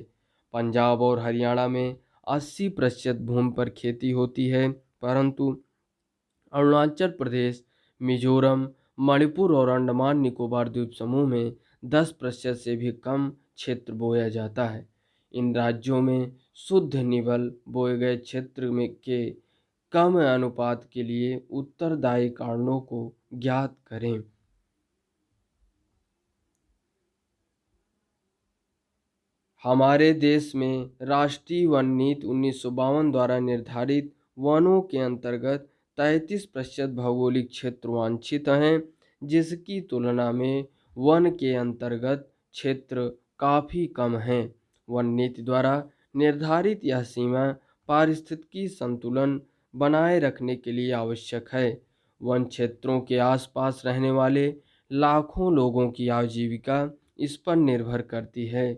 Speaker 1: पंजाब और हरियाणा में 80% भूमि पर खेती होती है, परंतु अरुणाचल प्रदेश, मिजोरम, मणिपुर और अंडमान निकोबार द्वीप समूह में 10% से भी कम क्षेत्र बोया जाता है। इन राज्यों में शुद्ध निवल बोए गए क्षेत्र में के कम अनुपात के लिए उत्तरदायी कारणों को ज्ञात करें। हमारे देश में राष्ट्रीय वन नीति 1952 द्वारा निर्धारित वनों के अंतर्गत 33% भौगोलिक क्षेत्र वांछित हैं, जिसकी तुलना में वन के अंतर्गत क्षेत्र काफ़ी कम हैं। वन नीति द्वारा निर्धारित यह सीमा पारिस्थितिकी संतुलन बनाए रखने के लिए आवश्यक है। वन क्षेत्रों के आसपास रहने वाले लाखों लोगों की आजीविका इस पर निर्भर करती है।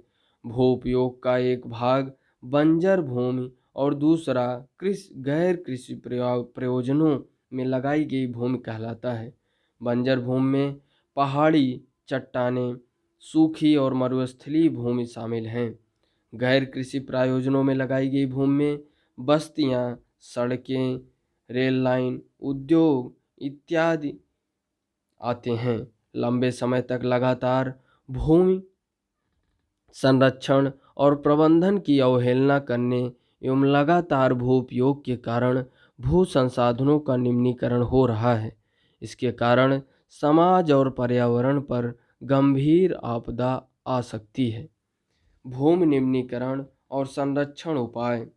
Speaker 1: भू उपयोग का एक भाग बंजर भूमि और दूसरा गैर कृषि प्रयोजनों में लगाई गई भूमि कहलाता है। बंजर भूमि में पहाड़ी चट्टानें, सूखी और मरुस्थलीय भूमि शामिल हैं। गैर कृषि प्रयोजनों में लगाई गई भूमि में बस्तियां, सड़कें, रेल लाइन, उद्योग, इत्यादि आते हैं। लंबे समय तक लगातार भूमि संरक्षण और प्रबंधन की अवहेलना करने एवं लगातार भू उपयोग के कारण भू संसाधनों का निम्नीकरण हो रहा है। इसके कारण समाज और पर्यावरण पर गंभीर आपदा आ सकती है। भूमि निम्नीकरण और संरक्षण उपाय।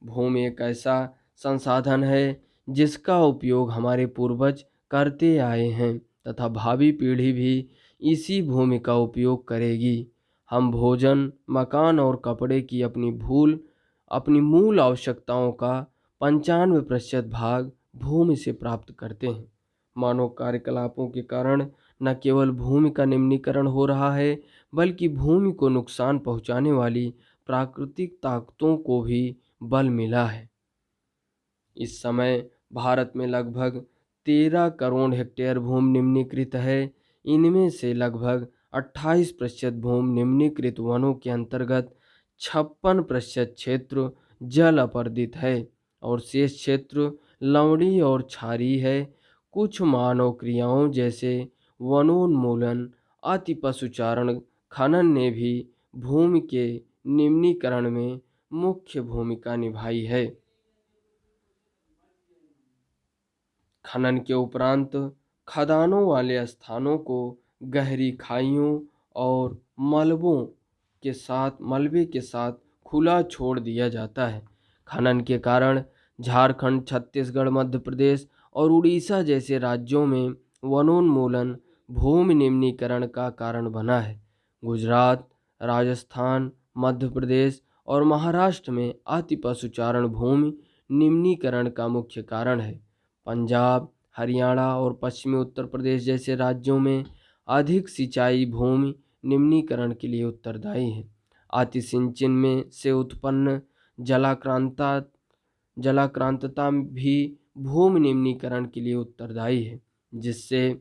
Speaker 1: भूमि एक ऐसा संसाधन है जिसका उपयोग हमारे पूर्वज करते आए हैं तथा भावी पीढ़ी भी इसी भूमि का उपयोग करेगी। हम भोजन, मकान और कपड़े की अपनी मूल आवश्यकताओं का 95% भाग भूमि से प्राप्त करते हैं। मानव कार्यकलापों के कारण न केवल भूमि का निम्नीकरण हो रहा है, बल्कि भूमि को नुकसान पहुंचाने वाली प्राकृतिक ताकतों को भी बल मिला है। इस समय भारत में लगभग 13 करोड़ हेक्टेयर भूमि निम्नीकृत है। इनमें से लगभग 28% भूमि निम्नीकृत वनों के अंतर्गत 56% क्षेत्र जल अपर्दित है और शेष क्षेत्र लवणी और क्षारीय है। कुछ मानव क्रियाओं जैसे वनोन्मूलन, अति पशुचारण, खनन ने भी भूमि के निम्नीकरण में मुख्य भूमिका निभाई है। खनन के उपरांत खदानों वाले स्थानों को गहरी खाइयों और मलबे के साथ खुला छोड़ दिया जाता है। खनन के कारण झारखंड, छत्तीसगढ़, मध्य प्रदेश और उड़ीसा जैसे राज्यों में वनोन्मूलन भूमि निम्नीकरण का कारण बना है। गुजरात, राजस्थान, मध्य प्रदेश और महाराष्ट्र में अति पशुचारण भूमि निम्नीकरण का मुख्य कारण है। पंजाब, हरियाणा और पश्चिमी उत्तर प्रदेश जैसे राज्यों में अधिक सिंचाई भूमि निम्नीकरण के लिए उत्तरदायी है। अति सिंचन में से उत्पन्न जलाक्रांता जलाक्रांतता भी भूमि निम्नीकरण के लिए उत्तरदायी है, जिससे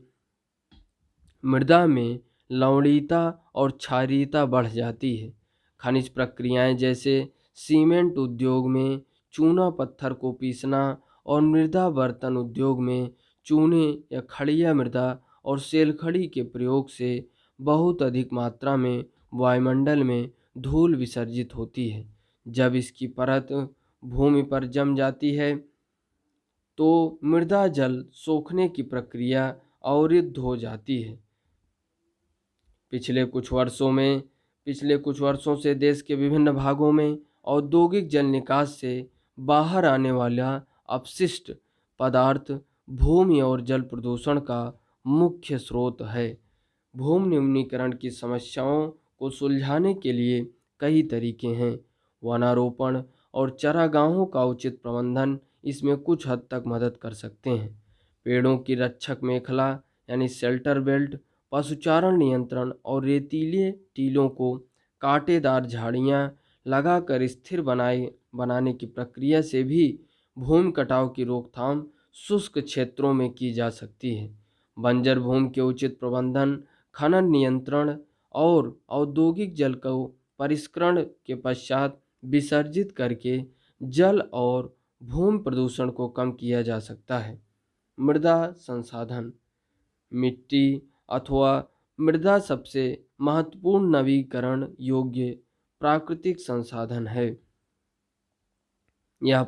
Speaker 1: मृदा में लवणीयता और क्षारीयता बढ़ जाती है। खनिज प्रक्रियाएं जैसे सीमेंट उद्योग में चूना पत्थर को पीसना और मृदा बर्तन उद्योग में चूने या खड़िया मृदा और सेलखड़ी के प्रयोग से बहुत अधिक मात्रा में वायुमंडल में धूल विसर्जित होती है। जब इसकी परत भूमि पर जम जाती है तो मृदा जल सोखने की प्रक्रिया अवरुद्ध हो जाती है। पिछले कुछ वर्षों से देश के विभिन्न भागों में औद्योगिक जल निकास से बाहर आने वाला अपशिष्ट पदार्थ भूमि और जल प्रदूषण का मुख्य स्रोत है। भूमि निम्नीकरण की समस्याओं को सुलझाने के लिए कई तरीके हैं। वनारोपण और चारागाहों का उचित प्रबंधन इसमें कुछ हद तक मदद कर सकते हैं। पेड़ों की रक्षक मेखला यानी शेल्टर बेल्ट, पशुचारण नियंत्रण और रेतीले टीलों को कांटेदार झाड़ियाँ लगाकर स्थिर बनाने की प्रक्रिया से भी भूमि कटाव की रोकथाम शुष्क क्षेत्रों में की जा सकती है। बंजर भूमि के उचित प्रबंधन, खनन नियंत्रण और औद्योगिक जल को परिष्करण के पश्चात विसर्जित करके जल और भूमि प्रदूषण को कम किया जा सकता है। मृदा संसाधन। मिट्टी अथवा मृदा सबसे महत्वपूर्ण नवीकरण योग्य प्राकृतिक संसाधन है। यह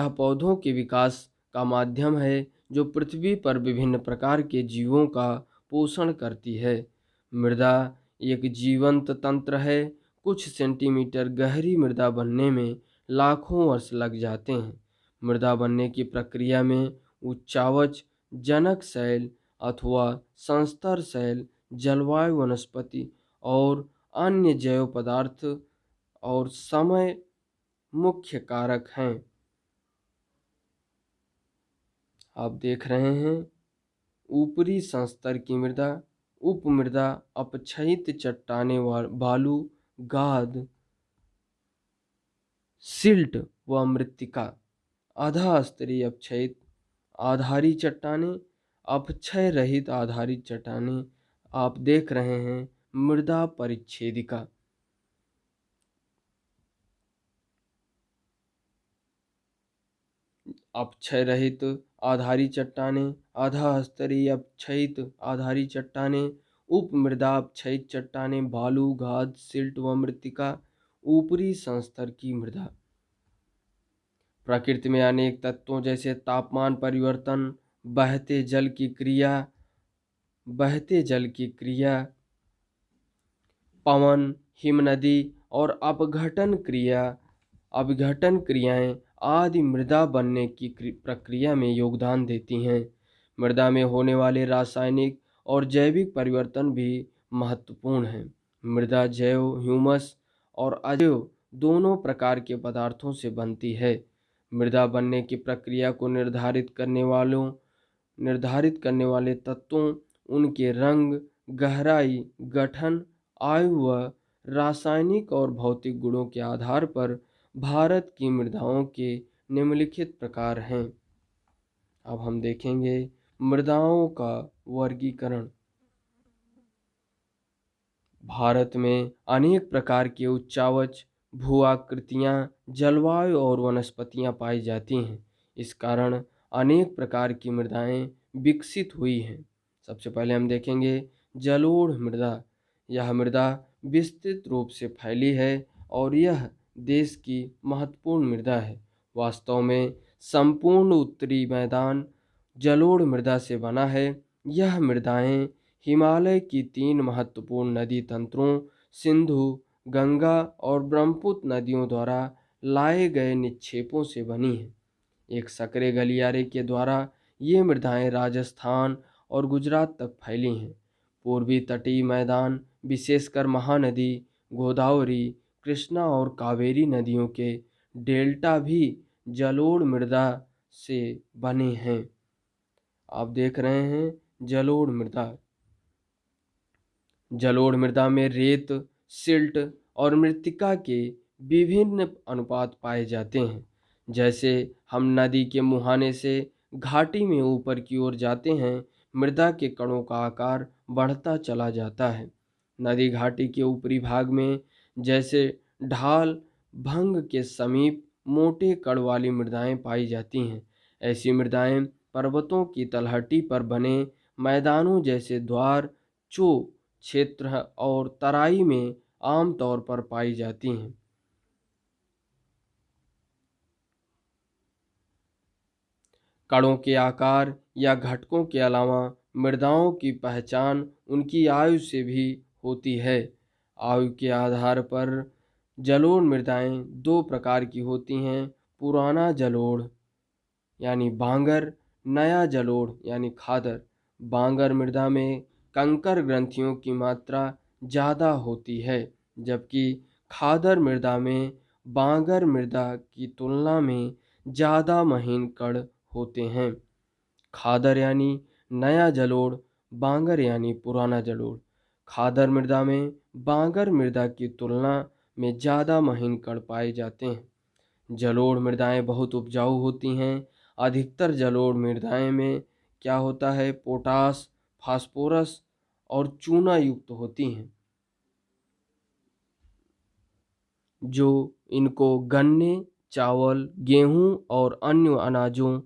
Speaker 1: पौधों के विकास का माध्यम है जो पृथ्वी पर विभिन्न प्रकार के जीवों का पोषण करती है। मृदा एक जीवंत तंत्र है। कुछ सेंटीमीटर गहरी मृदा बनने में लाखों वर्ष लग जाते हैं। मृदा बनने की प्रक्रिया में उच्चावच, जनक शैल अथवा संस्तर शैल, जलवायु, वनस्पति और अन्य जैव पदार्थ और समय मुख्य कारक हैं। आप देख रहे हैं ऊपरी संस्तर की मृदा, उपमृदा, अपक्षयित चट्टानें, बालू, गाद, सिल्ट व मृत्तिका। आधा स्तरीय अपक्षयित आधारी चट्टानें, अपक्षय रहित आधारित चट्टानें। आप देख रहे हैं मृदा परिच्छेदिका। अपक्षय रहित आधारी चट्टानें, आधा स्तरीय अपक्षयित आधारी चट्टानें, उप मृदा अपक्षयित चट्टानें, बालू, गाद, सिल्ट व मृत्तिका, ऊपरी संस्तर की मृदा। प्रकृति में अनेक तत्वों जैसे तापमान परिवर्तन, बहते जल की क्रिया, पवन, हिमनदी और अपघटन क्रियाएं आदि मृदा बनने की प्रक्रिया में योगदान देती हैं। मृदा में होने वाले रासायनिक और जैविक परिवर्तन भी महत्वपूर्ण हैं। मृदा जैव, ह्यूमस और अजैव दोनों प्रकार के पदार्थों से बनती है। मृदा बनने की प्रक्रिया को निर्धारित करने वाले तत्वों, उनके रंग, गहराई, गठन, आयु व रासायनिक और भौतिक गुणों के आधार पर भारत की मृदाओं के निम्नलिखित प्रकार हैं। अब हम देखेंगे मृदाओं का वर्गीकरण। भारत में अनेक प्रकार के उच्चावच, भू आकृतियाँ, जलवायु और वनस्पतियाँ पाई जाती हैं। इस कारण अनेक प्रकार की मृदाएं विकसित हुई हैं। सबसे पहले हम देखेंगे जलोढ़ मृदा। यह मृदा विस्तृत रूप से फैली है और यह देश की महत्वपूर्ण मृदा है। वास्तव में संपूर्ण उत्तरी मैदान जलोढ़ मृदा से बना है। यह मृदाएं हिमालय की 3 महत्वपूर्ण नदी तंत्रों, सिंधु, गंगा और ब्रह्मपुत्र नदियों द्वारा लाए गए निक्षेपों से बनी है। एक संकरे गलियारे के द्वारा ये मृदाएं राजस्थान और गुजरात तक फैली हैं। पूर्वी तटीय मैदान, विशेषकर महानदी, गोदावरी, कृष्णा और कावेरी नदियों के डेल्टा भी जलोढ़ मृदा से बने हैं। आप देख रहे हैं जलोढ़ मृदा। जलोढ़ मृदा में रेत, सिल्ट और मृत्तिका के विभिन्न अनुपात पाए जाते हैं। जैसे हम नदी के मुहाने से घाटी में ऊपर की ओर जाते हैं, मृदा के कणों का आकार बढ़ता चला जाता है। नदी घाटी के ऊपरी भाग में, जैसे ढाल भंग के समीप, मोटे कण वाली मृदाएं पाई जाती हैं। ऐसी मृदाएं पर्वतों की तलहटी पर बने मैदानों जैसे द्वार, चो क्षेत्र और तराई में आमतौर पर पाई जाती हैं। कणों के आकार या घटकों के अलावा मृदाओं की पहचान उनकी आयु से भी होती है। आयु के आधार पर जलोढ़ मृदाएं 2 प्रकार की होती हैं। पुराना जलोढ़ यानी बांगर, नया जलोढ़ यानी खादर। बांगर मृदा में कंकर ग्रंथियों की मात्रा ज़्यादा होती है, जबकि खादर मृदा में बांगर मृदा की तुलना में ज़्यादा महीन कण होते हैं। खादर यानी नया जलोढ़, बांगर यानी पुराना जलोढ़। खादर मृदा में बांगर मृदा की तुलना में ज़्यादा महीन कण पाए जाते हैं। जलोढ़ मृदाएं बहुत उपजाऊ होती हैं। अधिकतर जलोढ़ मृदाएं में क्या होता है, पोटास, फास्फोरस और चूना युक्त होती हैं, जो इनको गन्ने, चावल, गेहूं और अन्य अनाजों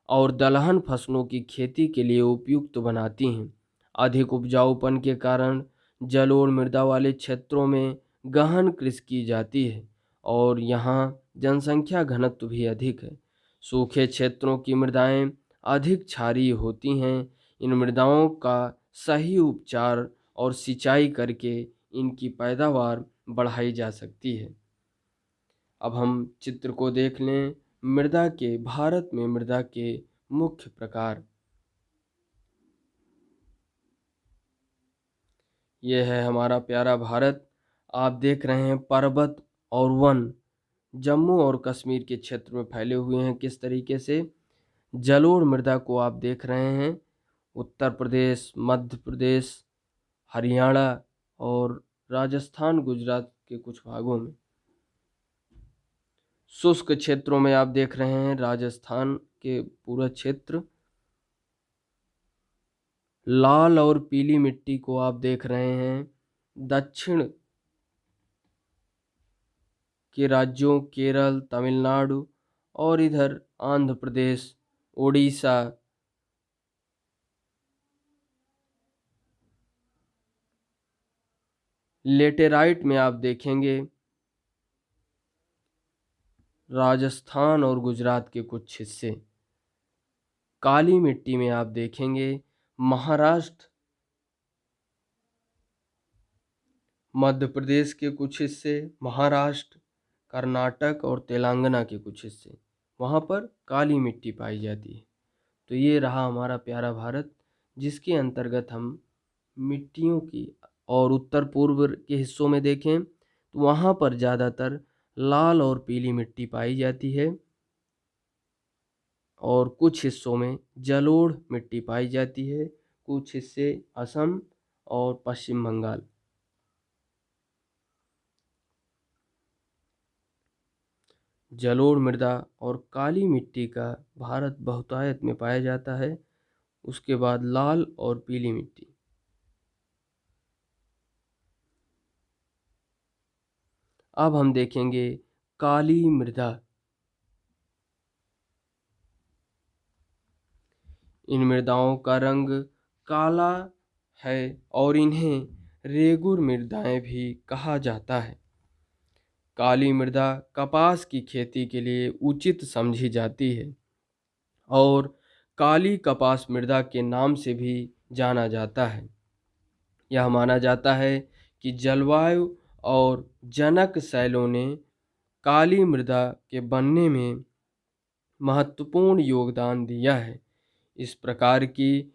Speaker 1: और दलहन फसलों की खेती के लिए उपयुक्त बनाती हैं। अधिक उपजाऊपन के कारण जलोढ़ मृदा वाले क्षेत्रों में गहन कृषि की जाती है और यहाँ जनसंख्या घनत्व भी अधिक है। सूखे क्षेत्रों की मृदाएं अधिक क्षारीय होती हैं। इन मृदाओं का सही उपचार और सिंचाई करके इनकी पैदावार बढ़ाई जा सकती है। अब हम चित्र को देख लें। भारत में मृदा के मुख्य प्रकार। यह है हमारा प्यारा भारत। आप देख रहे हैं पर्वत और वन जम्मू और कश्मीर के क्षेत्र में फैले हुए हैं। किस तरीके से जलोढ़ मृदा को आप देख रहे हैं उत्तर प्रदेश, मध्य प्रदेश, हरियाणा और राजस्थान, गुजरात के कुछ भागों में। शुष्क क्षेत्रों में आप देख रहे हैं राजस्थान के पूरा क्षेत्र। लाल और पीली मिट्टी को आप देख रहे हैं दक्षिण के राज्यों केरल, तमिलनाडु और इधर आंध्र प्रदेश, उड़ीसा, लेटेराइट में आप देखेंगे राजस्थान और गुजरात के कुछ हिस्से। काली मिट्टी में आप देखेंगे महाराष्ट्र, मध्य प्रदेश के कुछ हिस्से, महाराष्ट्र, कर्नाटक और तेलंगाना के कुछ हिस्से, वहाँ पर काली मिट्टी पाई जाती है। तो ये रहा हमारा प्यारा भारत, जिसके अंतर्गत हम मिट्टियों की, और उत्तर पूर्व के हिस्सों में देखें तो वहाँ पर ज़्यादातर लाल और पीली मिट्टी पाई जाती है, और कुछ हिस्सों में जलोढ़ मिट्टी पाई जाती है, कुछ हिस्से असम और पश्चिम बंगाल। जलोढ़ मृदा और काली मिट्टी का भारत बहुतायत में पाया जाता है। उसके बाद लाल और पीली मिट्टी। अब हम देखेंगे काली मृदा। इन मृदाओं का रंग काला है और इन्हें रेगुर मृदाएं भी कहा जाता है। काली मृदा कपास की खेती के लिए उचित समझी जाती है और काली कपास मृदा के नाम से भी जाना जाता है। यह माना जाता है कि जलवायु और जनक शैलों ने काली मृदा के बनने में महत्वपूर्ण योगदान दिया है। इस प्रकार की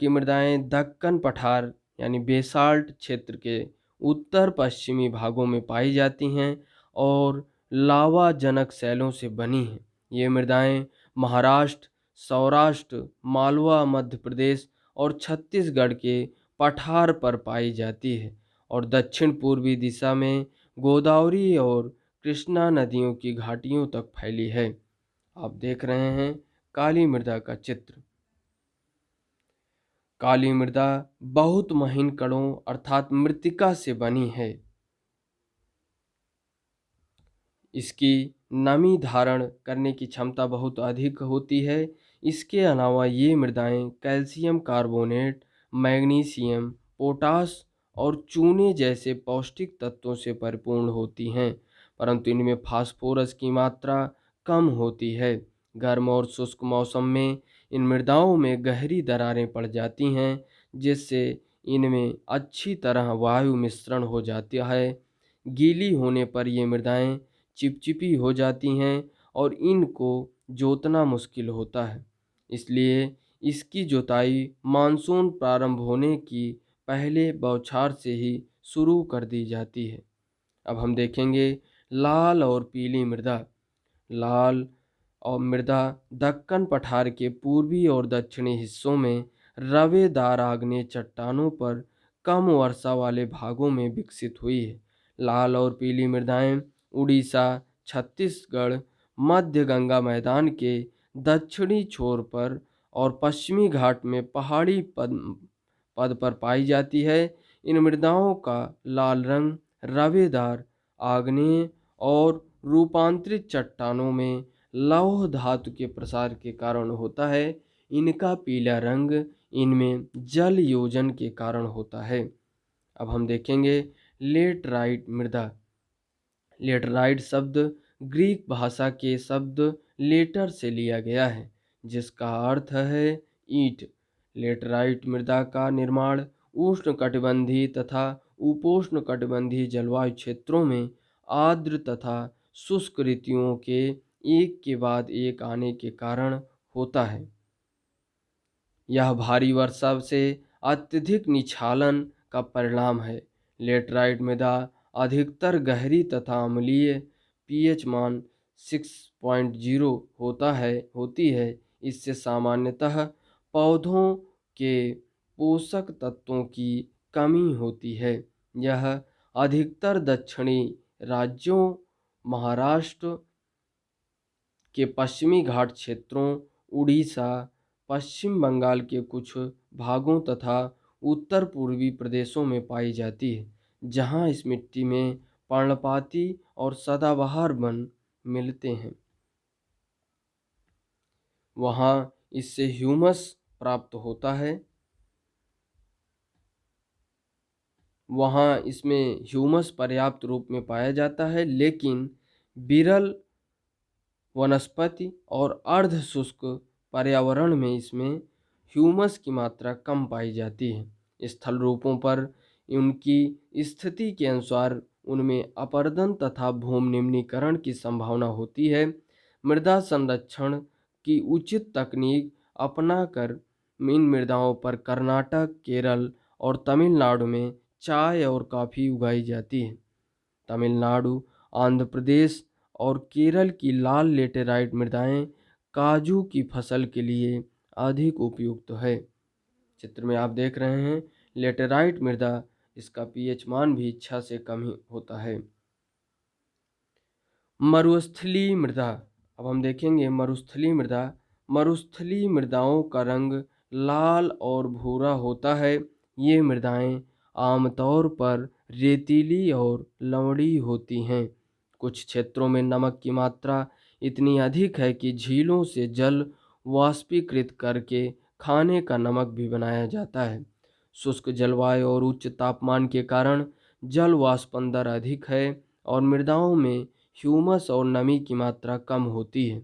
Speaker 1: मृदाएं दक्कन पठार यानी बेसाल्ट क्षेत्र के उत्तर पश्चिमी भागों में पाई जाती हैं और लावा जनक शैलों से बनी हैं। ये मृदाएं महाराष्ट्र, सौराष्ट्र, मालवा, मध्य प्रदेश और छत्तीसगढ़ के पठार पर पाई जाती है और दक्षिण पूर्वी दिशा में गोदावरी और कृष्णा नदियों की घाटियों तक फैली है। आप देख रहे हैं काली मृदा का चित्र। काली मृदा बहुत महीन कणों अर्थात मृत्तिका से बनी है। इसकी नमी धारण करने की क्षमता बहुत अधिक होती है। इसके अलावा ये मृदाएं कैल्शियम कार्बोनेट, मैग्नीशियम, पोटास और चूने जैसे पौष्टिक तत्वों से परिपूर्ण होती हैं, परंतु इनमें फास्फोरस की मात्रा कम होती है। गर्म और शुष्क मौसम में इन मृदाओं में गहरी दरारें पड़ जाती हैं, जिससे इनमें अच्छी तरह वायु मिश्रण हो जाता है। गीली होने पर ये मृदाएं चिपचिपी हो जाती हैं और इनको जोतना मुश्किल होता है। इसलिए इसकी जुताई मानसून प्रारंभ होने की पहले बौछार से ही शुरू कर दी जाती है। अब हम देखेंगे लाल और पीली मृदा। लाल और मृदा दक्कन पठार के पूर्वी और दक्षिणी हिस्सों में रवेदार आग्नेय चट्टानों पर कम वर्षा वाले भागों में विकसित हुई है। लाल और पीली मृदाएं उड़ीसा, छत्तीसगढ़, मध्य गंगा मैदान के दक्षिणी छोर पर और पश्चिमी घाट में पहाड़ी पद पर पाई जाती है। इन मृदाओं का लाल रंग रवेदार आग्नेय और रूपांतरित चट्टानों में लौह धातु के प्रसार के कारण होता है। इनका पीला रंग इनमें जल योजन के कारण होता है। अब हम देखेंगे लेटराइट मृदा। लेटराइट शब्द ग्रीक भाषा के शब्द लेटर से लिया गया है, जिसका अर्थ है ईंट। लेटराइट मृदा का निर्माण उष्णकटिबंधीय तथा उपोष्णकटिबंधीय जलवायु क्षेत्रों में आर्द्र तथा शुष्क ऋतुओं के एक के बाद एक आने के कारण होता है। यह भारी वर्षा से अत्यधिक निछालन का परिणाम है। लेटराइट मृदा अधिकतर गहरी तथा अम्लीय, पीएच मान 6.0 होती है। इससे सामान्यतः पौधों के पोषक तत्वों की कमी होती है। यह अधिकतर दक्षिणी राज्यों, महाराष्ट्र के पश्चिमी घाट क्षेत्रों, उड़ीसा, पश्चिम बंगाल के कुछ भागों तथा उत्तर पूर्वी प्रदेशों में पाई जाती है, जहां इस मिट्टी में पर्णपाती और सदाबहार वन मिलते हैं। वहाँ इससे ह्यूमस प्राप्त होता है, वहाँ इसमें ह्यूमस पर्याप्त रूप में पाया जाता है, लेकिन विरल वनस्पति और अर्ध शुष्क पर्यावरण में इसमें ह्यूमस की मात्रा कम पाई जाती है। स्थल रूपों पर उनकी स्थिति के अनुसार उनमें अपरदन तथा भूमि निम्नीकरण की संभावना होती है। मृदा संरक्षण की उचित तकनीक अपनाकर इन मृदाओं पर कर्नाटक, केरल और तमिलनाडु में चाय और कॉफ़ी उगाई जाती है। तमिलनाडु, आंध्र प्रदेश और केरल की लाल लेटेराइट मृदाएं काजू की फसल के लिए अधिक उपयुक्त है। चित्र में आप देख रहे हैं लेटेराइट मृदा, इसका पीएच मान भी इच्छा से कम ही होता है। मरुस्थलीय मृदा, अब हम देखेंगे मरुस्थलीय मृदा। मरुस्थलीय मृदाओं का रंग लाल और भूरा होता है। ये मृदाएं आमतौर पर रेतीली और लवणीय होती हैं। कुछ क्षेत्रों में नमक की मात्रा इतनी अधिक है कि झीलों से जल वाष्पीकृत करके खाने का नमक भी बनाया जाता है। शुष्क जलवायु और उच्च तापमान के कारण जल वाष्पन दर अधिक है और मृदाओं में ह्यूमस और नमी की मात्रा कम होती है।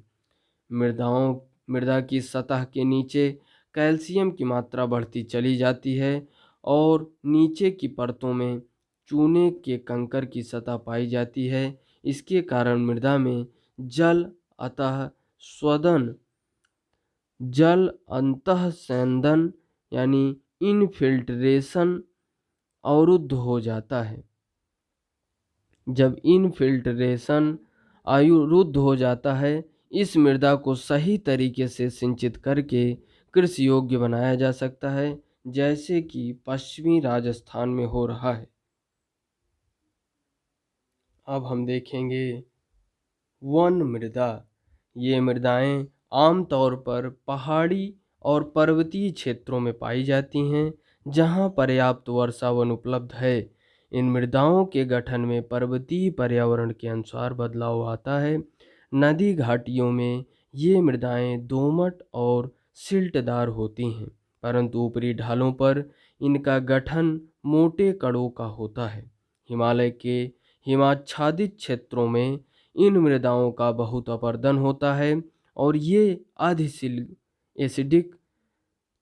Speaker 1: मृदा की सतह के नीचे कैल्शियम की मात्रा बढ़ती चली जाती है और नीचे की परतों में चूने के कंकर की सतह पाई जाती है। इसके कारण मृदा में जल अतः स्वेदन जल अंतःस्वेदन यानी इनफिल्ट्रेशन अवरुद्ध हो जाता है। जब इनफिल्ट्रेशन अवरुद्ध हो जाता है, इस मृदा को सही तरीके से सिंचित करके कृषि योग्य बनाया जा सकता है, जैसे कि पश्चिमी राजस्थान में हो रहा है। अब हम देखेंगे वन मृदा। ये मृदाएं आमतौर पर पहाड़ी और पर्वतीय क्षेत्रों में पाई जाती हैं, जहां पर्याप्त वर्षावन उपलब्ध है। इन मृदाओं के गठन में पर्वतीय पर्यावरण के अनुसार बदलाव आता है। नदी घाटियों में ये मृदाएं दोमट और सिल्टदार होती हैं, परंतु ऊपरी ढालों पर इनका गठन मोटे कणों का होता है। हिमालय के हिमाच्छादित क्षेत्रों में इन मृदाओं का बहुत अपर्दन होता है और ये एसिडिक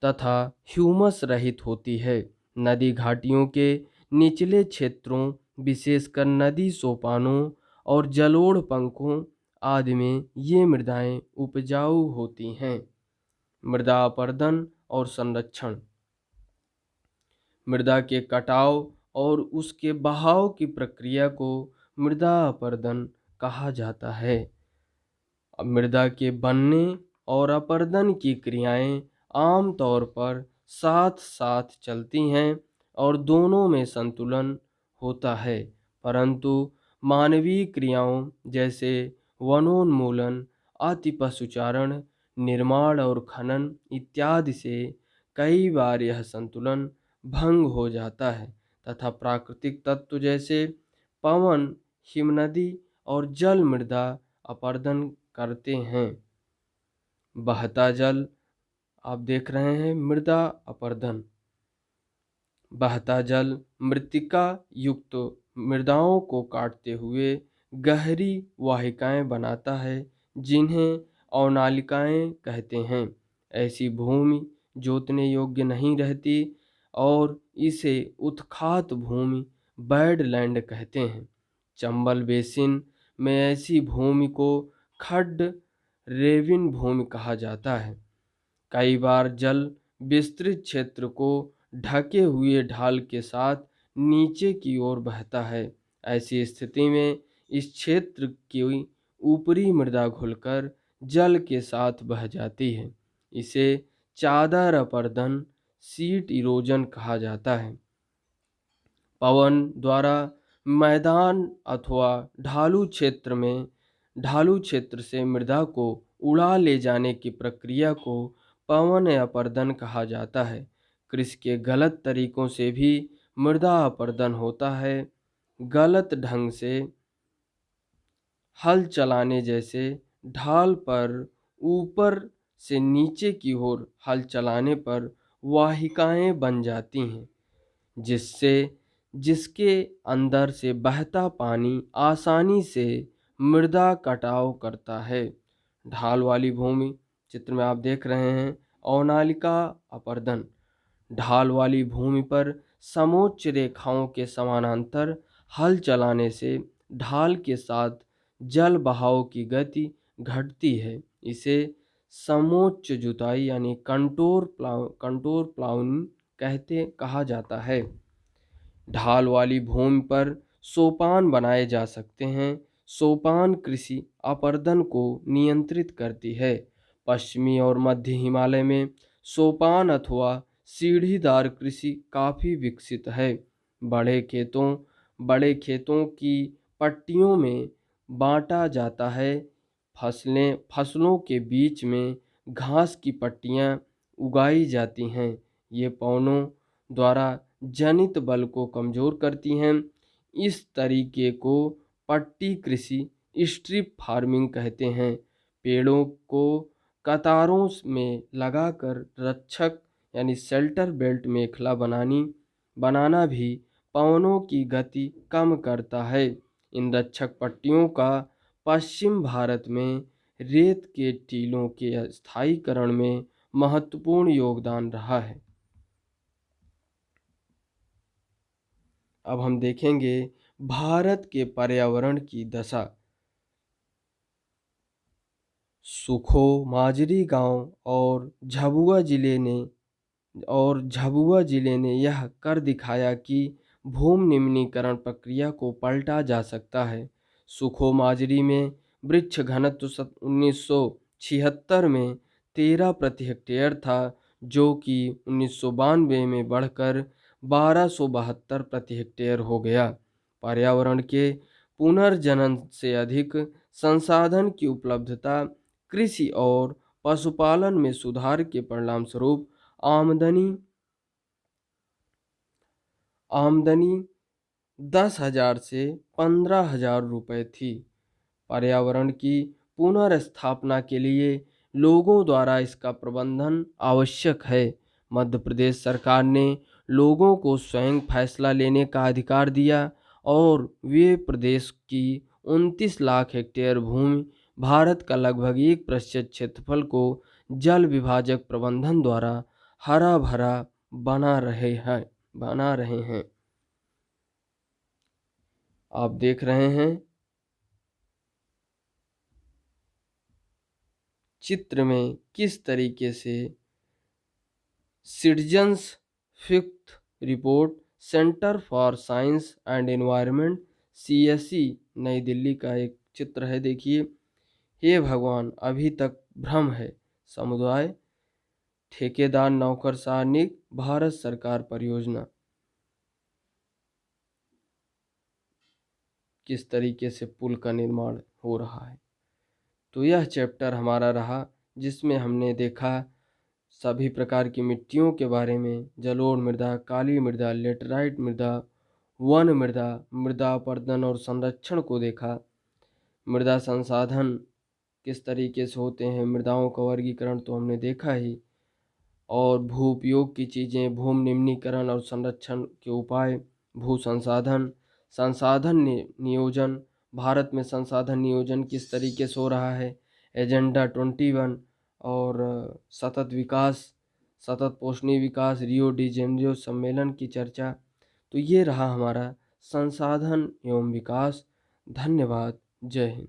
Speaker 1: तथा ह्यूमस रहित होती है। नदी घाटियों के निचले क्षेत्रों, विशेषकर नदी सोपानों और जलोढ़ पंखों आदि में ये मृदाएं उपजाऊ होती हैं। मृदा अपर्दन और संरक्षण। मृदा के कटाव और उसके बहाव की प्रक्रिया को मृदा अपर्दन कहा जाता है। अब मृदा के बनने और अपर्दन की क्रियाएं आमतौर पर साथ साथ चलती हैं और दोनों में संतुलन होता है, परंतु मानवीय क्रियाओं जैसे वनोन्मूलन, अतिपशुचारण, निर्माण और खनन इत्यादि से कई बार यह संतुलन भंग हो जाता है तथा प्राकृतिक तत्व जैसे पवन, हिमनदी और जल मृदा अपर्दन करते हैं। बहता जल, आप देख रहे हैं मृदा अपर्दन। बहता जल मृत्तिका युक्त मृदाओं को काटते हुए गहरी वाहिकाएं बनाता है, जिन्हें अवनालिकाएं कहते हैं। ऐसी भूमि जोतने योग्य नहीं रहती और इसे उत्खात भूमि बैडलैंड कहते हैं। चंबल बेसिन में ऐसी भूमि को खड्ड रेविन भूमि कहा जाता है। कई बार जल विस्तृत क्षेत्र को ढके हुए ढाल के साथ नीचे की ओर बहता है। ऐसी स्थिति में इस क्षेत्र की ऊपरी मृदा घुलकर जल के साथ बह जाती है। इसे चादर अपर्दन, सीट इरोजन कहा जाता है। पवन द्वारा मैदान अथवा ढालू क्षेत्र से मृदा को उड़ा ले जाने की प्रक्रिया को पवन अपर्दन कहा जाता है। कृषि के गलत तरीकों से भी मृदा अपर्दन होता है। गलत ढंग से हल चलाने जैसे ढाल पर ऊपर से नीचे की ओर हल चलाने पर वाहिकाएं बन जाती हैं, जिससे जिसके अंदर से बहता पानी आसानी से मृदा कटाव करता है। ढाल वाली भूमि, चित्र में आप देख रहे हैं, अवनालिका अपर्दन। ढाल वाली भूमि पर समोच्च रेखाओं के समानांतर हल चलाने से ढाल के साथ जल बहाव की गति घटती है। इसे समोच्च जुताई यानी कंटोर प्लाउइंग कहा जाता है। ढाल वाली भूमि पर सोपान बनाए जा सकते हैं। सोपान कृषि अपर्दन को नियंत्रित करती है। पश्चिमी और मध्य हिमालय में सोपान अथवा सीढ़ीदार कृषि काफी विकसित है। बड़े खेतों की पट्टियों में बांटा जाता है। फसलों के बीच में घास की पट्टियां उगाई जाती हैं। ये पौनों द्वारा जनित बल को कमजोर करती हैं। इस तरीके को पट्टी कृषि स्ट्रिप फार्मिंग कहते हैं। पेड़ों को कतारों में लगाकर रक्षक यानी शेल्टर बेल्ट मेखला बनाना भी पवनों की गति कम करता है। इन रक्षक पट्टियों का पश्चिम भारत में रेत के टीलों के स्थायीकरण में महत्वपूर्ण योगदान रहा है। अब हम देखेंगे भारत के पर्यावरण की दशा। सुखो माजरी गांव और झाबुआ जिले ने यह कर दिखाया कि भूमि निम्नीकरण प्रक्रिया को पलटा जा सकता है। सुखो माजरी में वृक्ष घनत्व 1976 में 13 प्रति हेक्टेयर था, जो कि 1992 में बढ़कर 1272 प्रति हेक्टेयर हो गया। पर्यावरण के पुनर्जनन से अधिक संसाधन की उपलब्धता, कृषि और पशुपालन में सुधार के परिणामस्वरूप आमदनी 10,000 से 15,000 रुपये थी। पर्यावरण की पुनर्स्थापना के लिए लोगों द्वारा इसका प्रबंधन आवश्यक है। मध्य प्रदेश सरकार ने लोगों को स्वयं फैसला लेने का अधिकार दिया और वे प्रदेश की 29 लाख हेक्टेयर भूमि, भारत का लगभग 1% क्षेत्रफल को जल विभाजक प्रबंधन द्वारा हरा भरा बना रहे हैं। आप देख रहे हैं चित्र में किस तरीके से citizens fifth report, centre for science and environment, CSE नई दिल्ली का एक चित्र है। देखिए, हे भगवान, अभी तक भ्रम है। समुदाय ठेकेदार नौकरशाह निक, भारत सरकार परियोजना। किस तरीके से पुल का निर्माण हो रहा है। तो यह चैप्टर हमारा रहा, जिसमें हमने देखा सभी प्रकार की मिट्टियों के बारे में, जलोढ़ मृदा, काली मृदा, लेटराइट मृदा, वन मृदा, मृदा अपर्दन और संरक्षण को देखा। मृदा संसाधन किस तरीके से होते हैं, मृदाओं का वर्गीकरण तो हमने देखा ही, और भू उपयोग की चीज़ें, भूमि निम्नीकरण और संरक्षण के उपाय, भू संसाधन नियोजन, भारत में संसाधन नियोजन किस तरीके से हो रहा है, एजेंडा 21 और सतत पोषणीय विकास, रियो डी जेनेरियो सम्मेलन की चर्चा। तो ये रहा हमारा संसाधन एवं विकास। धन्यवाद। जय हिंद।